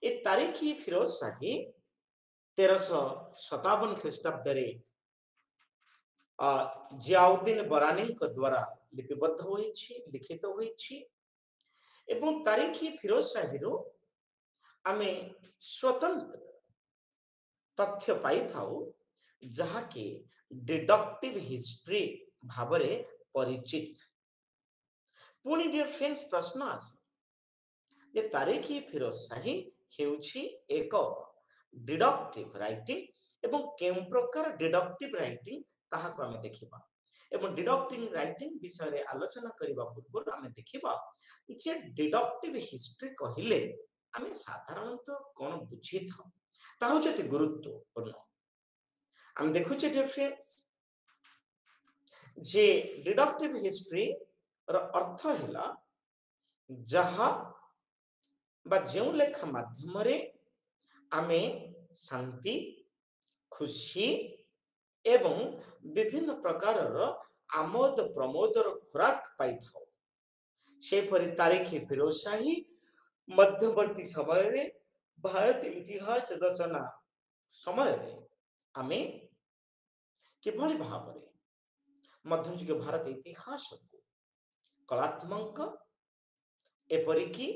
ए तारीख ई फिरोज शाही 1357 ख्रीष्टाब्द रे जियाउद्दीन बरानी द्वारा लिपिबद्ध होइछि लिखित होइछि एवं तारीख ई फिरोज शाही रो आमे स्वतंत्र तथ्य पाई थाउ जहाँ के डिडक्टिव हिस्ट्री भावरे परिचित। पुणी डियर फ्रेंड्स प्रश्न आसे जे तारीख ई फिरोज शाही हेउछि एक डिडक्टिव राइटिंग एवं केम प्रकार डिडक्टिव राइटिंग ताहा को हमें देखिबा एवं डिडक्टिव राइटिंग विषय रे आलोचना करिबा पूर्व हमें देखिबा जे डिडक्टिव हिस्ट्री कहिले हमें साधारणतः कोन बुझी था ताहु जति गुरुत्वपूर्ण हम देखुचे डियर फ्रेंड्स जे डिडक्टिव हिस्ट्री र अर्थ हैला जहा बा जेउ लेखा माध्यम रे आमे शांति खुशी एवं विभिन्न प्रकार आमोद प्रमोद खुराक पाई था से परि तारीख फिरोज शाही मध्यवर्ती समय रे भारत इतिहास रचना समय रे आमे किभली भाव रे मध्ययुग भारत इतिहास को कलात्मक एपरिकी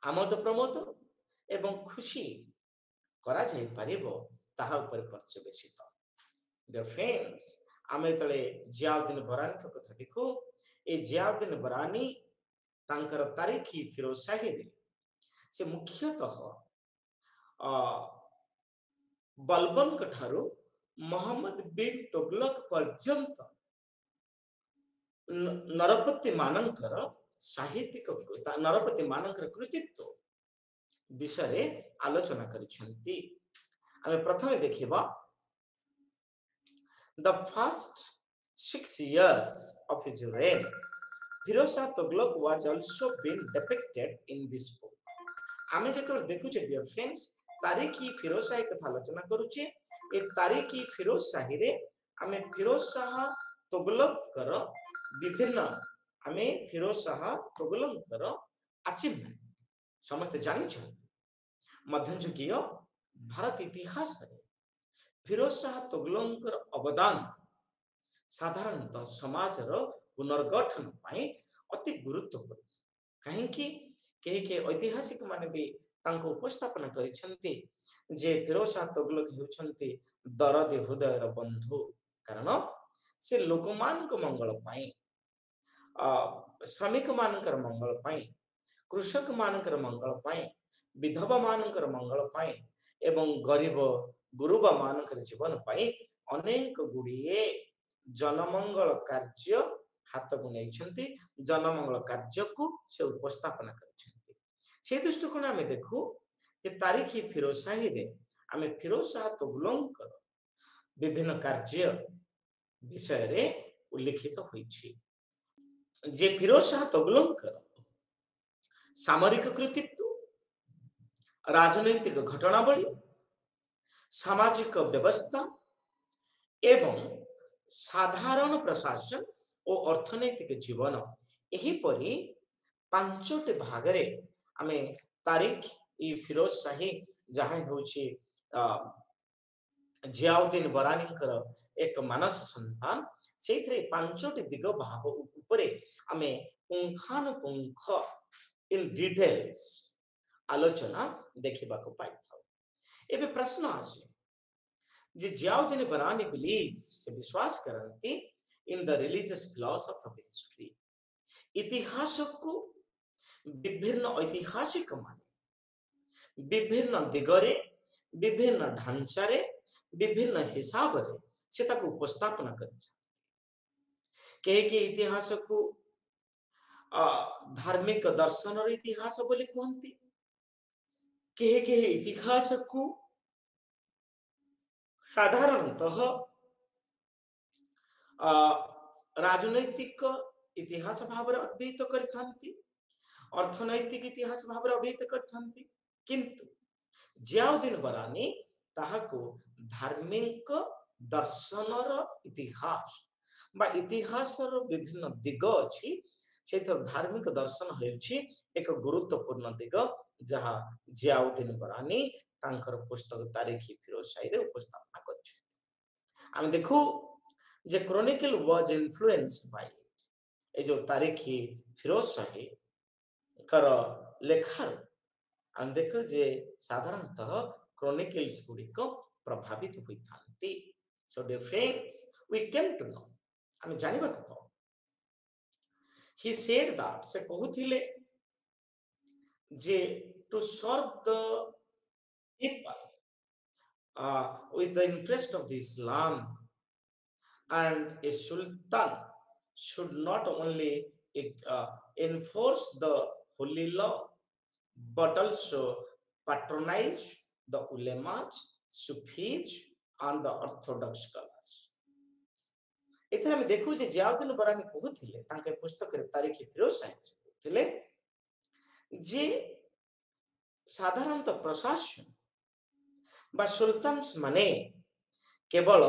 आमोद प्रमोद एवं खुशी करा जाय परिबो ताहा ऊपर पर्यवेसित। डियर फ्रेंड्स आमे तले जियाउद्दीन बरानी का कथा देखो ए जियाउद्दीन बरानी तांकर तारीखी फिरोज शाही रे से मुख्यतः बलबन कठारो मोहम्मद बिन तुगलक पर्यंत नरपति मानकर साहित्यिक नरपति मानकर कृतित्व विषय आलोचना करिसेंती। आमे प्रथमे देखिबा the first 6 years of his reign Firoz Shah Tughlaq was also been depicted in this book। आमे जेतोल देखुचे डियर फ्रेंड्स तारीखी फिरोज शाही कथा आलोचना करूचे ए तारीखी फिरोज शाही रे आमे फिरोज शाह तुगलक कर विभिन्न आमे फिरोज शाह तुगलक कर अचीवमेंट समस्त जानि छ मध्ययुगीय भारत इतिहास रे फिरोज शाह तुगलक कर अवदान साधारणतः समाज रो पुनर्गठन पाई अति गुरुत्वपूर्ण कहीं के ऐतिहासिक माने भी तांको उपस्थापन करिसेंती जे फिरोज शाह तुगलक हेउछंती दरदी हृदय रो बंधु कारण से लोकमान को मंगल पाई श्रमिक मानकर मंगल पाई कृषक मानकर मंगल पाई विधवा मानकर मंगल पाई एवं गरीब गुरुबा मानकर जीवन पाई अनेक गुड़िए जनमंगल कार्य हाथ को नहीं जनमंगल कार्य को से उपस्थापन कर दृष्टिकोण आम देखू जे तारीखी फिरोज शाही रे आम फिरोज शाह तुगलक विभिन्न कार्य विषय रे उल्लिखित होईछि जे फिरोज शाह तुगलक सामरिक कृतित्व राजनैतिक घटनावली सामाजिक व्यवस्था एवं साधारण प्रशासन और अर्थनैतिक जीवन एही परी पांचोटी भागरे आमे तारीख ई फिरोज शाही जहाँ होछि जियाउद्दीन बरानीकर एक मानस संतान से पांचोटी दिग भाव उपरे आमे पुंखानुपुंख इन डिटेल्स आलोचना देखिबा को पाई था। एबे प्रश्न आसे जे जियाउद्दीन बरानी बिलीव्स से विश्वास करती in the religious philosophy of history इतिहास को विभिन्न ऐतिहासिक माने विभिन्न दिगरे विभिन्न ढांचारे विभिन्न हिसाब रे से ताको उपस्थापना करिछ के इतिहास को धार्मिक दर्शन र इतिहास बोली कहंती के इतिहास को साधारणतः राजनैतिक इतिहास भाव अध्ययन करथांती ଅର୍ଥନୈତିକ ଇତିହାସ ଭାବରେ ଅଭିହିତ କରିଥାନ୍ତି, କିନ୍ତୁ ଜିଆଉଦ୍ଦିନ ବରାନୀ ତାହାକୁ ଧାର୍ମିକ ଦର୍ଶନର ଇତିହାସ ବା ଇତିହାସର ବିଭିନ୍ନ ଦିଗ ଅଛି, ସେଇଥିର ଧାର୍ମିକ ଦର୍ଶନ ହେଉଛି ଏକ ଗୁରୁତ୍ୱପୂର୍ଣ୍ଣ ଦିଗ, ଯାହା ଜିଆଉଦ୍ଦିନ ବରାନୀ ତାଙ୍କର ପୁସ୍ତକ ତାରିଖି ଫିରୋଜ ଶାହୀରେ ଉପସ୍ଥାପନା କରିଛନ୍ତି। ଆମେ ଦେଖୁ ଯେ କ୍ରୋନିକଲ ୱାଜ ଇନଫ୍ଲୁଏନ୍ସଡ ବାଇ ଏ ଯୋଉ ତାରିଖି ଫିରୋଜ ଶାହୀଙ୍କର ଲେଖାରୁ ଆମେ ଦେଖୁ ଯେ ସାଧାରଣତଃ କ୍ରୋନିକଲ୍ସ ଗୁଡିକ ପ୍ରଭାବିତ ହୋଇଥାନ୍ତି। So dear friends, we came to know, ଆମେ ଜାଣିବାକୁ ପାଉ, he said that ସେ କହୁଥିଲେ ଯେ to serve the people with the interest of the Islam, and a sultan should not only enforce the holy law but also patronize the ulemas, Sufis and the orthodox scholars। ଏଥିରେ ଆମେ ଦେଖୁ ଯେ ଜିଆଉଦ୍ଦିନ ବରାନୀ କହୁଥିଲେ ତାଙ୍କ ପୁସ୍ତକରେ ତାରିଖି ଫିରୋଜ ଶାହୀ କହୁଥିଲେ ଯେ ସାଧାରଣତଃ ପ୍ରଶାସନ ବା ସୁଲତାନସ୍ ମାନେ କେବଳ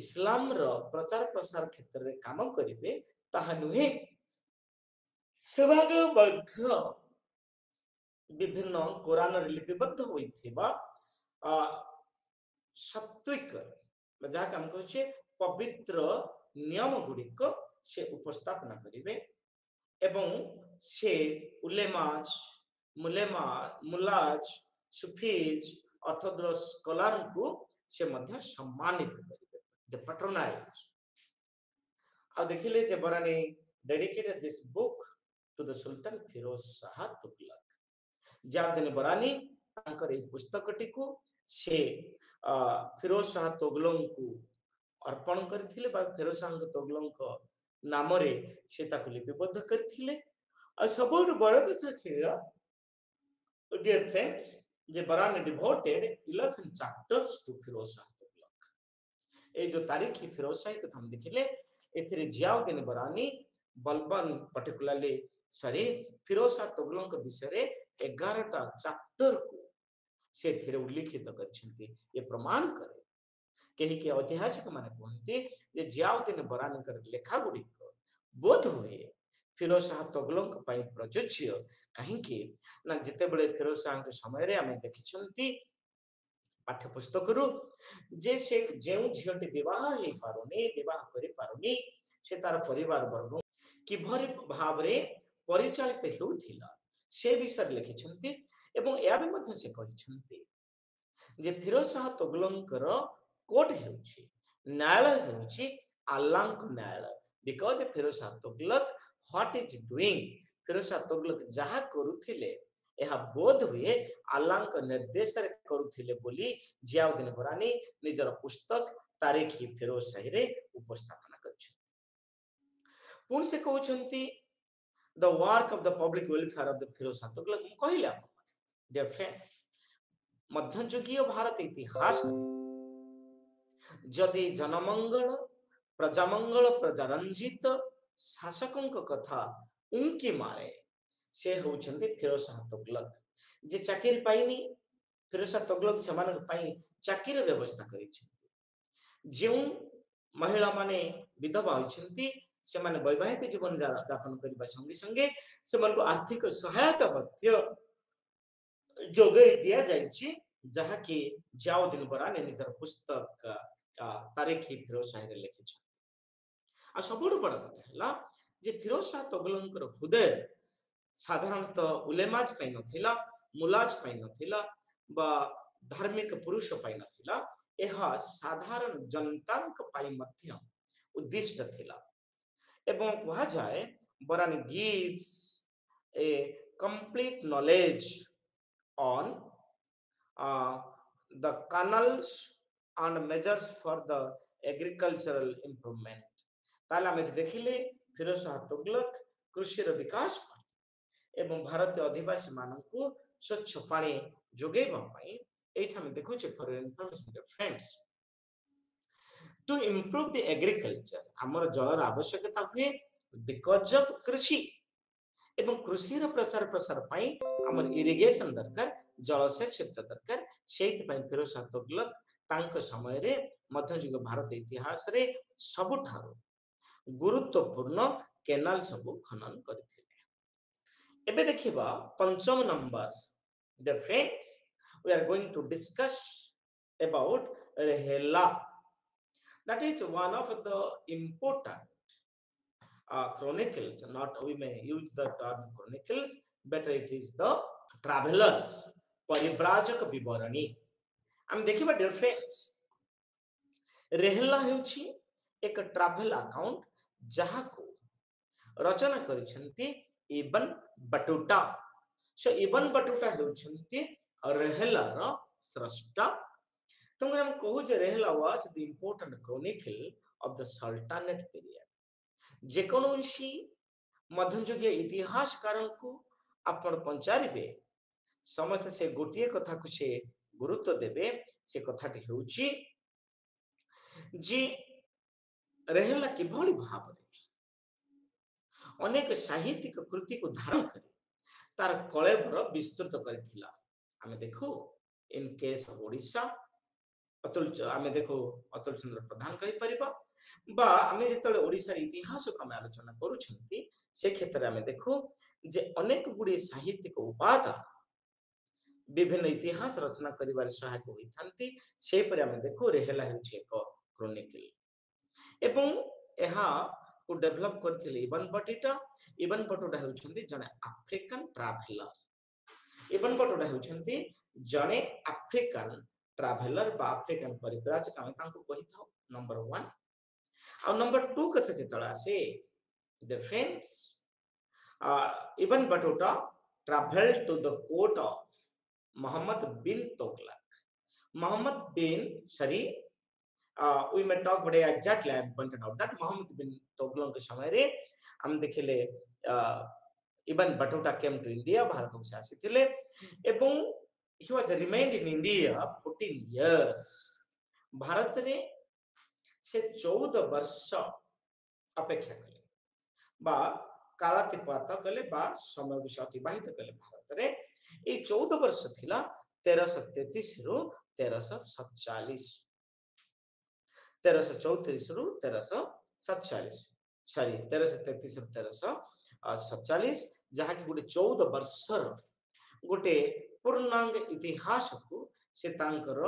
ଇସଲାମର ପ୍ରଚାର ପ୍ରସାର କ୍ଷେତ୍ରରେ କାମ କରିବେ ତାହା ନୁହେଁ, ସେମାନେ ମଧ୍ୟ ବିଭିନ୍ନ କୋରାନରେ ଲିପିବଦ୍ଧ ହୋଇଥିବା ସାତ୍ଵିକ ଯାହାକୁ ଆମେ କହୁଛେ ପବିତ୍ର ନିୟମ ଗୁଡିକ ସେ ଉପସ୍ଥାପନା କରିବେ ଏବଂ ସେ ଉଲେମାଜ, ମୁଲାଜ, ସୁଫିଜ, ଅର୍ଥୋଡକ୍ସ ସ୍କଲାରଙ୍କୁ ସେ ମଧ୍ୟ ସମ୍ମାନିତ କରିବେ, the patronize। ଆଉ ଦେଖିଲେ ଯେ ବରାନୀ dedicated this book to the Sultan Firoz Shah Tughlaq। Ziauddin ବରାନୀ ତାଙ୍କର ଏହି ପୁସ୍ତକଟିକୁ ସେ ଫିରୋଜ ଶାହ ତୁଗଲକଙ୍କୁ ଅର୍ପଣ କରିଥିଲେ ବା ଫିରୋଜ ଶାହ ତୁଗଲକଙ୍କ ନାମରେ ସେ ତାକୁ ଲିପିବଦ୍ଧ କରିଥିଲେ। ଆଉ ସବୁଠୁ ବଡ଼ କଥା ଥିଲା dear friends ଯେ ବରାନୀ devoted 11 chapters to Firoz Shah Tughlaq. এই ଯୋଉ ତାରିଖି ଫିରୋଜ ଶାହୀ କଥା ଆମେ ଦେଖିଲେ ଏଥିରେ ଜିଆଉଦ୍ଦିନ ବରାନୀ ବଲବନ particularly ଫିରୋଜ ଶାହ ତୁଗଲକଙ୍କ ବିଷୟରେ 11ଟା ଚାପ୍ଟରକୁ ସେଥିରେ ଉଲ୍ଲେଖିତ କରିଛନ୍ତି। ଏ ପ୍ରମାଣ କରେ, କେହି ଐତିହାସିକ ମାନେ କୁହନ୍ତି ଯେ ଜିଆଉଦ୍ଦିନ ବରାନୀଙ୍କର ଲେଖା ଗୁଡିକ ବୋଧ ହୁଏ ଫିରୋଜ ଶାହ ତୁଗଲକଙ୍କ ପାଇଁ ପ୍ରଯୁଜ୍ୟ। କାହିଁକି ନା ଯେତେବେଳେ ଫିରୋଜ ଶାହଙ୍କ ସମୟରେ ଆମେ ଦେଖିଛନ୍ତି ପାଠ୍ୟପୁସ୍ତକରୁ ଯେ ସେ ଯେଉଁ ଝିଅଟି ବିବାହ ହେଇପାରୁନି, ବିବାହ କରିପାରୁନି, ସେ ତାର ପରିବାର ବର୍ଗ କିଭଳି ଭାବରେ ପରିଚାଳିତ ହେଉଥିଲା ସେ ବିଷୟରେ ଲେଖିଛନ୍ତି ଏବଂ ଏହା ବି ମଧ୍ୟ ସେ କହିଛନ୍ତି ଯେ ଫିରୋଜ ଶାହ ତୁଗଲକଙ୍କର କୋର୍ଟ ହେଉଛି, ନ୍ୟାୟାଳୟ ହେଉଛି ଆଲ୍ଲାହଙ୍କ ନ୍ୟାୟାଳୟ। Because Firoz Shah Tughlaq what is doing, Firoz Shah Tughlaq ଯାହା କରୁଥିଲେ ଏହା ବୋଧ ହୁଏ ଆଲ୍ଲାହଙ୍କ ନିର୍ଦ୍ଦେଶରେ କରୁଥିଲେ ବୋଲି ଜିଆଉଦ୍ଦିନ ବରାନୀ ନିଜର ପୁସ୍ତକ ତାରିଖି ଫିରୋଜ ଶାହୀରେ ଉପସ୍ଥାପନା କରିଛନ୍ତି। ପୁଣି ସେ କହୁଛନ୍ତି the work of the public welfare of the Firoz Shah Tughlaq। ମୁଁ କହିଲି ଆପଣମାନେ dear friends, ମଧ୍ୟଯୁଗୀୟ ଭାରତ ଇତିହାସ ଯଦି ଜନମଙ୍ଗଳ, ପ୍ରଜାମଙ୍ଗଳ, ପ୍ରଜାରଞ୍ଜିତ ଶାସକଙ୍କ କଥା ଉଙ୍କି ମାରେ ସେ ହେଉଛନ୍ତି ଫିରୋଜ ଶାହ ତୁଗଲକ। ଯେ ଚାକିରି ପାଇନି, ଫିରୋଜ ଶାହ ତୁଗଲକ ସେମାନଙ୍କ ପାଇଁ ଚାକିରିର ବ୍ୟବସ୍ଥା କରିଛନ୍ତି। ଯେଉଁ ମହିଳାମାନେ ବିଧବା ହୋଇଛନ୍ତି ସେମାନେ ବୈବାହିକ ଜୀବନ ଯାପନ କରିବା ସଙ୍ଗେ ସଙ୍ଗେ ସେମାନଙ୍କୁ ଆର୍ଥିକ ସହାୟତା ମଧ୍ୟ ଯୋଗାଇ ଦିଆଯାଇଛି, ଯାହାକି ଜିଆଉଦ୍ଦିନ ବରାନୀ ନିଜର ପୁସ୍ତକ ତାରିଖି ଫିରୋଜ ଶାହୀରେ ଲେଖିଛନ୍ତି। ଆଉ ସବୁଠୁ ବଡ଼ କଥା ହେଲା ଯେ ଫିରୋଜ ଶାହ ତୁଗଲକଙ୍କର ହୃଦୟ ସାଧାରଣତଃ ଉଲେମାଜ ପାଇଁ ନଥିଲା, ମୁଲାଜ ପାଇଁ ନଥିଲା ବା ଧାର୍ମିକ ପୁରୁଷ ପାଇଁ ନଥିଲା, ଏହା ସାଧାରଣ ଜନତାଙ୍କ ପାଇଁ ମଧ୍ୟ ଉଦ୍ଦିଷ୍ଟ ଥିଲା। ଏବଂ କୁହାଯାଏ ବରାନୀ gives a complete knowledge on the canals and measures for the agricultural improvement। ତାହେଲେ ଆମେ ଦେଖିଲେ ଫିରୋଜ ଶାହ ତୁଗଲକ କୃଷିର ବିକାଶ ପାଇଁ ଏବଂ ଭାରତୀୟ ଅଧିବାସୀ ମାନଙ୍କୁ ସ୍ୱଚ୍ଛ ପାଣି ଯୋଗାଇବା ପାଇଁ ଏଇଠି ଆମେ ଦେଖୁଛେ for your information dear friends to improve the agriculture ଆମର ଜଳର ଆବଶ୍ୟକତା ହୁଏ because of କୃଷି एवं कृषि प्रचार प्रसार पाई हमर इरिगेशन दरकार जलसेच दरकार सेति पाई फिरोज तुगलक तांको समय रे मध्ययुग भारत इतिहास रे सबुठारो गुरुत्वपूर्ण केनाल सब खनन करथिले। एबे देखिबा पंचम number dear friends we are going to discuss about Rehla, that is one of the important chronicles, not we may use the term chronicles, better it is the travelers परिव्राजक विवरणी। हम देखिबा डियर फ्रेंड्स रेहला हेउछि एक travel account जहा को रचना करिसंती इबन बटुटा। सो इबन बटुटा हेउछंती रेहला रो स्रष्टा। तुमरे हम कहू जे Rihla was the important chronicle of the sultanate period. जे कोनोसी मध्ययुगीय इतिहासकार को आपण पंचारिबे समस्त से गोटिए कथा को से गुरुत्व देबे से कथाटी हेउछि जे रेहला किभली भाव अनेक साहित्यिक कृति को धारण करी तार कलेबर विस्तृत करथिला। आमे देखो इन केस ओडिशा अतुल आमे देखो अतुल चंद्र प्रधान कहि परिबा बा आमे जेतले ओडिसा इतिहास को आमे आलोचना करूछंती से क्षेत्र आमे देखो जे अनेक गुडी साहित्यिक उपादान विभिन्न इतिहास रचना करिवार सहायक होइथांती से पर आमे देखो रेहला हेउछि एक क्रॉनिकल एवं एहा को डेवलप करथिले इबन बटुटा। इबन बटुटा हेउछंती जने अफ्रीकन ट्रैवलर। इबन बटुटा हेउछंती जने अफ्रीकन ट्रैवलर बा अफ्रीकन परिव्राजक आमे तांको कहिथाउ नंबर 1 और नंबर 2 कथा जेतला से the friends Ibn Battuta traveled to the court of Muhammad bin Tughlaq. Muhammad bin, sorry, we may talk about it exactly. I pointed out that Muhammad bin Tughlaq के समय रे हम देखिले इबन बटुटा came to India भारत को शासितिले एवं he was remained in India 14 years। Bharat रे से 14 वर्ष अपेक्षा कले बा कालातिपात कले बा समय विषय अतिबाहित कले भारत रे। ए 14 वर्ष थिला 1333 रु 1347 1334 रु 1347 सॉरी 1333 रु 1347 जहा कि गुटे 14 वर्षर गुटे पूर्णांग इतिहास को से तांकर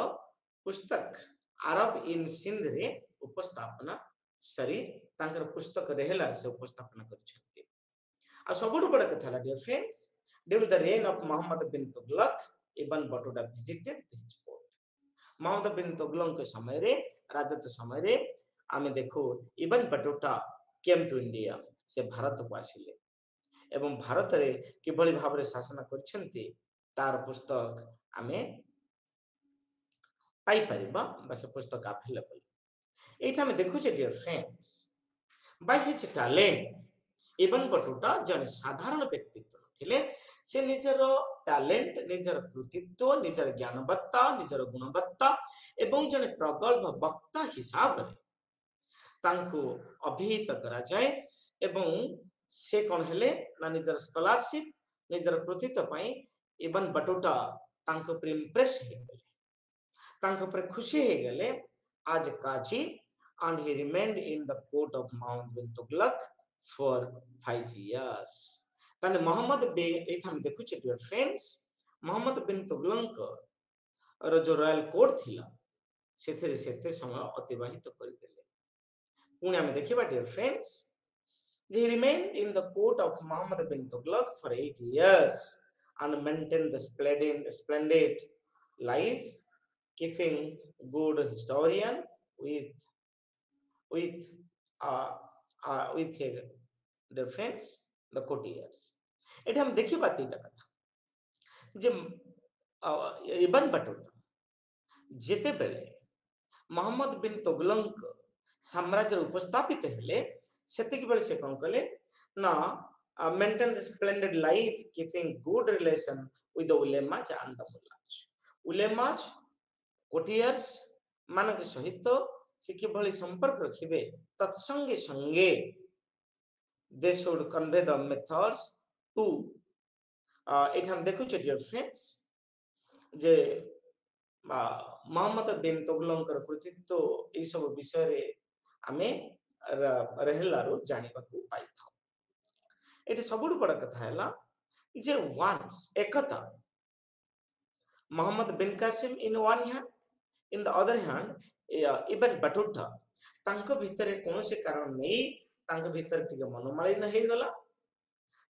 पुस्तक अरब इन सिंध रे उपस्थापना सरी तांकर पुस्तक रेहला से उपस्थापना करछथि। आ सबुठ बड़ कथा dear friends during the reign of Muhammad bin Tughlaq Ibn Battuta visited his court। Muhammad bin Tughlaq के समय रे राजत्व समय रे आमे देखो इबन बटुटा came to India से भारत को आसिले एवं भारत रे किभली भाव रे शासन करछन्ती तार पुस्तक आमे पाई परिबा बस पुस्तक अवेलेबल। एठा में देखु जे dear friends by his talent Ibn Battuta जने साधारण व्यक्तित्व थिले से निजर टैलेंट निजर कृतित्व निजर ज्ञानवत्ता निजर गुणवत्ता एवं जने प्रगल्भ वक्ता हिसाब रे तांको अभिहित करा जाय एवं से कोन हेले ना निजर स्कॉलरशिप निजर कृतित्व पई इबन बटुटा तांको पर इंप्रेस हे गेले तांको पर खुशी हे गेले आज काजी and he remained in the court of Muhammad bin Tughlaq for 5 years। ताने मोहम्मद बिन एठा हम देखु छै डियर फ्रेंड्स मोहम्मद बिन तुगलक रो जो रॉयल कोर्ट थिला सेथे सेते समय अतिबाहित कर देले। पुणे हम देखिबा dear friends he remained in the court of Muhammad bin Tughlaq for 8 years and maintained the splendid life keeping good historian with the friends the courtiers। एटा हम देखि बात एटा कथा जे इबन बटुटा जेते बेले मोहम्मद बिन तुगलक साम्राज्य उपस्थापित हेले सेते बेले से कोन कले ना maintain the splendid life keeping good relation with the ulemas and the mullahs। ulemas courtiers मान के सहित से किभली संपर्क रखिबे तत्संगे संगे they should convey the methods to एठी हम देखु डियर फ्रेंड्स जे मोहम्मद बिन तुगलकर कृतित्व ए सब विषय रे आमे रहेलारू जानिबाकू पाइथाउ एठी सबुठु बड़ कथा हैला जे वंस एकता Muhammad bin Qasim in one hand in the other hand Ibn Battuta तांको भितरे कौन से कारण नहीं तांको भितर टिके मनोमालिन हे गला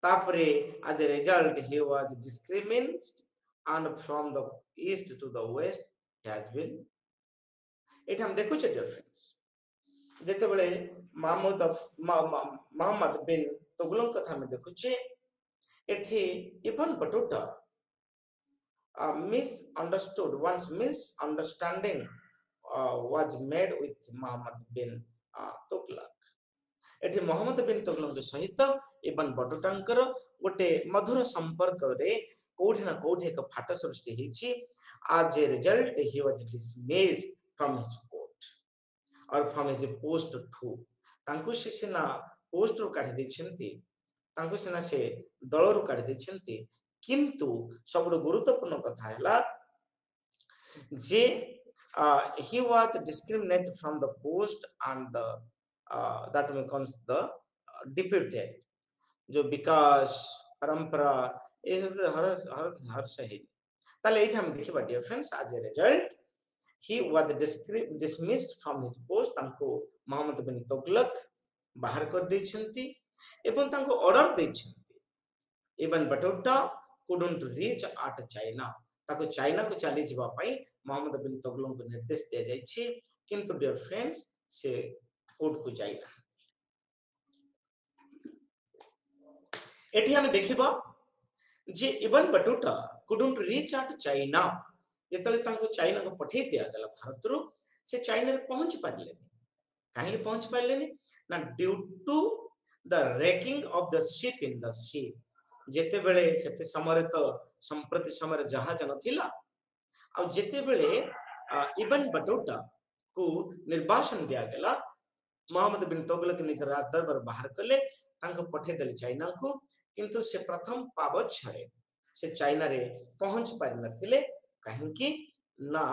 तापरे as a result he was discriminated and from the east to the west he has been it हम देखु छ डियर फ्रेंड्स जेते बेले मोहम्मद बिन तुगलक कथा में देखु छ एठी इबन बटुटा misunderstood once misunderstanding was made with Muhammad bin Tughlaq एठी मोहम्मद बिन तुगलक सहित इबन बटुटांकर गोटे मधुर संपर्क रे कोठी ना कोठी एक फाट सृष्टि हिची as a result he was dismissed from his court or from his post too तांकु से सेना पोस्ट रो काढी दैछंती तांकु सेना से दल रो काढी दैछंती किंतु सबरो गुरुत्वपूर्ण कथा हैला जे he was discriminated from the post and the that becomes the deputed जो विकास परंपरा ए हर हर हर सही ताले एठी हम देखिबा dear friends as a result he was dismissed from his post तांको मोहम्मद बिन तुगलक बाहर कर दैछंती एवं तांको ऑर्डर दैछंती Ibn Battuta couldn't reach at China ताको चाइना को चली जिबा पई मोहम्मद बिन तुगलक को निर्देश दिया जायछि किंतु डियर फ्रेंड्स से कोर्ट को जाइना एठी हम देखिबा जे इबन Battuta couldn't reach at China जेतले तांको चाइना को पठे दिया गला भारत रो से चाइना रे पहुंच पारले काहे पहुंच पारले ना due to the wrecking of the ship in the sea जेते बेले सेते समय तो संप्रति समय जहाज नथिला आ जेते बेले इबन बटुटा को निर्वासन दिया गला मोहम्मद बिन तुगलक निज राज दरबार बाहर कले तांको पठे देले चाइना को किंतु से प्रथम पावछरे से चाइना रे पहुंच पारि नथिले काहेकि ना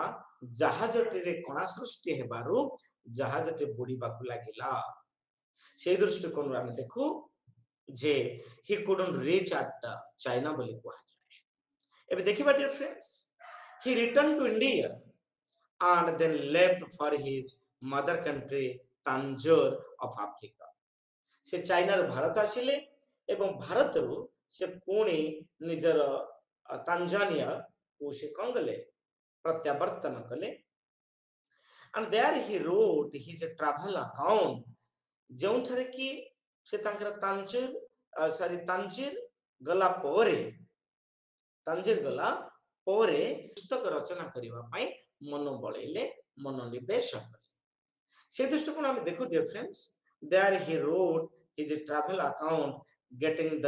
जहाज रे कोना सृष्टि हेबारु जहाज रे बुडी बाकू लागिला से दृष्टिकोण हम देखु जे he couldn't reach at China बोली कुआ जाए एबे देखिबा dear friends he returned to India and then left for his mother country Tanjore of Africa से चाइना रो भारत आसिले एवं भारत रो से पुणी निजर तांजानिया को से कंगले प्रत्यावर्तन कले and there he wrote his travel account जोंठरे की से तांकर तांजीर गला पोरे पुस्तक रचना करिवा पई मन बळैले मनोनिवेश कले से दृष्टिकोण हम देखो dear friends there he wrote his travel account getting the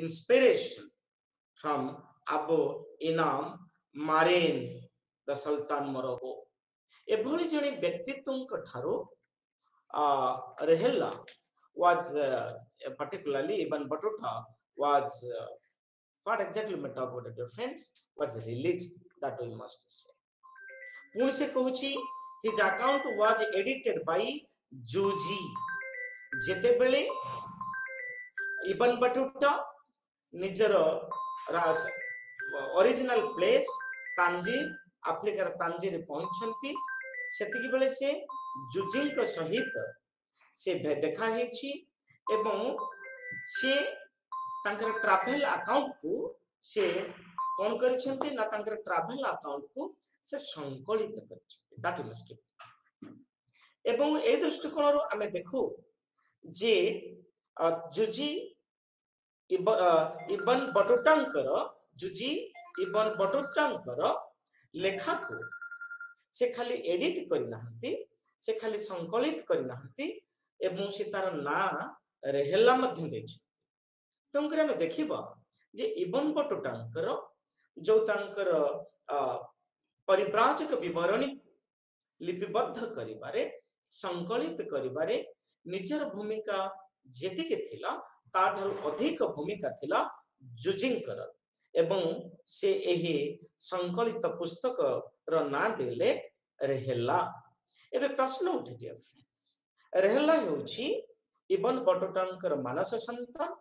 inspiration from Abu Inan Marin the sultan Morocco एभली जने व्यक्तित्व ठारो रहेला was particularly Ibn Battuta was what exactly we talk about it friends was released that we must say पुन से कहूची his account was edited by Joji जेते बेले इबन बटुटा निजर रास ओरिजिनल प्लेस तांजीर अफ्रीकार तांजीर पहुंचंती सेतिकी बेले से जुजिंग को सहित से देखा हेची एवं से तांकर ट्रैवल अकाउंट को से कोन करिसंती ना तांकर ट्रैवल अकाउंट को से संकलित करिसंती दैट मस्ट एवं ए दृष्टिकोण रो हमें देखो जे जुजी इबन बटुटांकर लेखा को से खाली एडिट करि नाहंती से खाली संकलित करि नाहंती एवं से तार ना रहेला मध्य देछि तुमकरे हमें देखिबा जे इबन बटुटांकर जो तांकर परिव्राजक विवरणी लिपिबद्ध करिबारे संकलित करिबारे निजर भूमिका जेति के थिला ताठारु अधिक भूमिका थिला जुजिंकर एवं से एही संकलित पुस्तक रो ना देले रेहेला। एबे प्रश्न उठे डियर फ्रेंड्स, रेहेला हेउची इबन बटुटांकर मानस संतान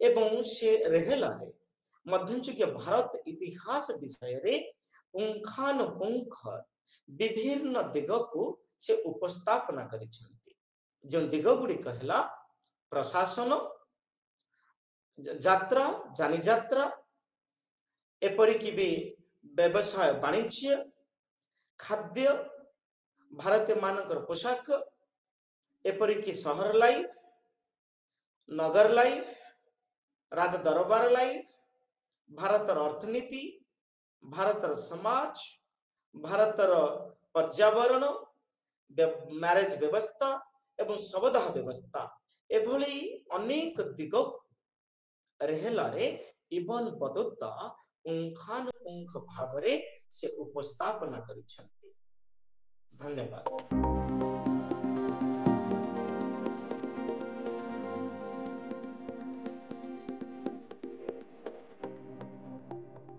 एवं से रेहेला रे मध्ययुगीय भारत इतिहास विषय रे पुंखानुपुंख विभिन्न दिग को से उपस्थापना करिसेंती। जो दिग गुडी कहला प्रशासन, यात्रा जानी यात्रा, एपरिकी भी व्यवसाय वाणिज्य, खाद्य, भारतीय मानकर पोशाक, एपरिकी शहर लाइफ, नगर लाइफ, राज दरबार लाइफ, भारतर अर्थनीति, भारतर समाज, भारतर पर्यावरण, मैरेज व्यवस्था एवं सबदाह व्यवस्था एभली अनेक दिग रेहेला रे इबन बतुता पुंखानुपुंख भावरे से उपस्थापना करिसेंती। धन्यवाद।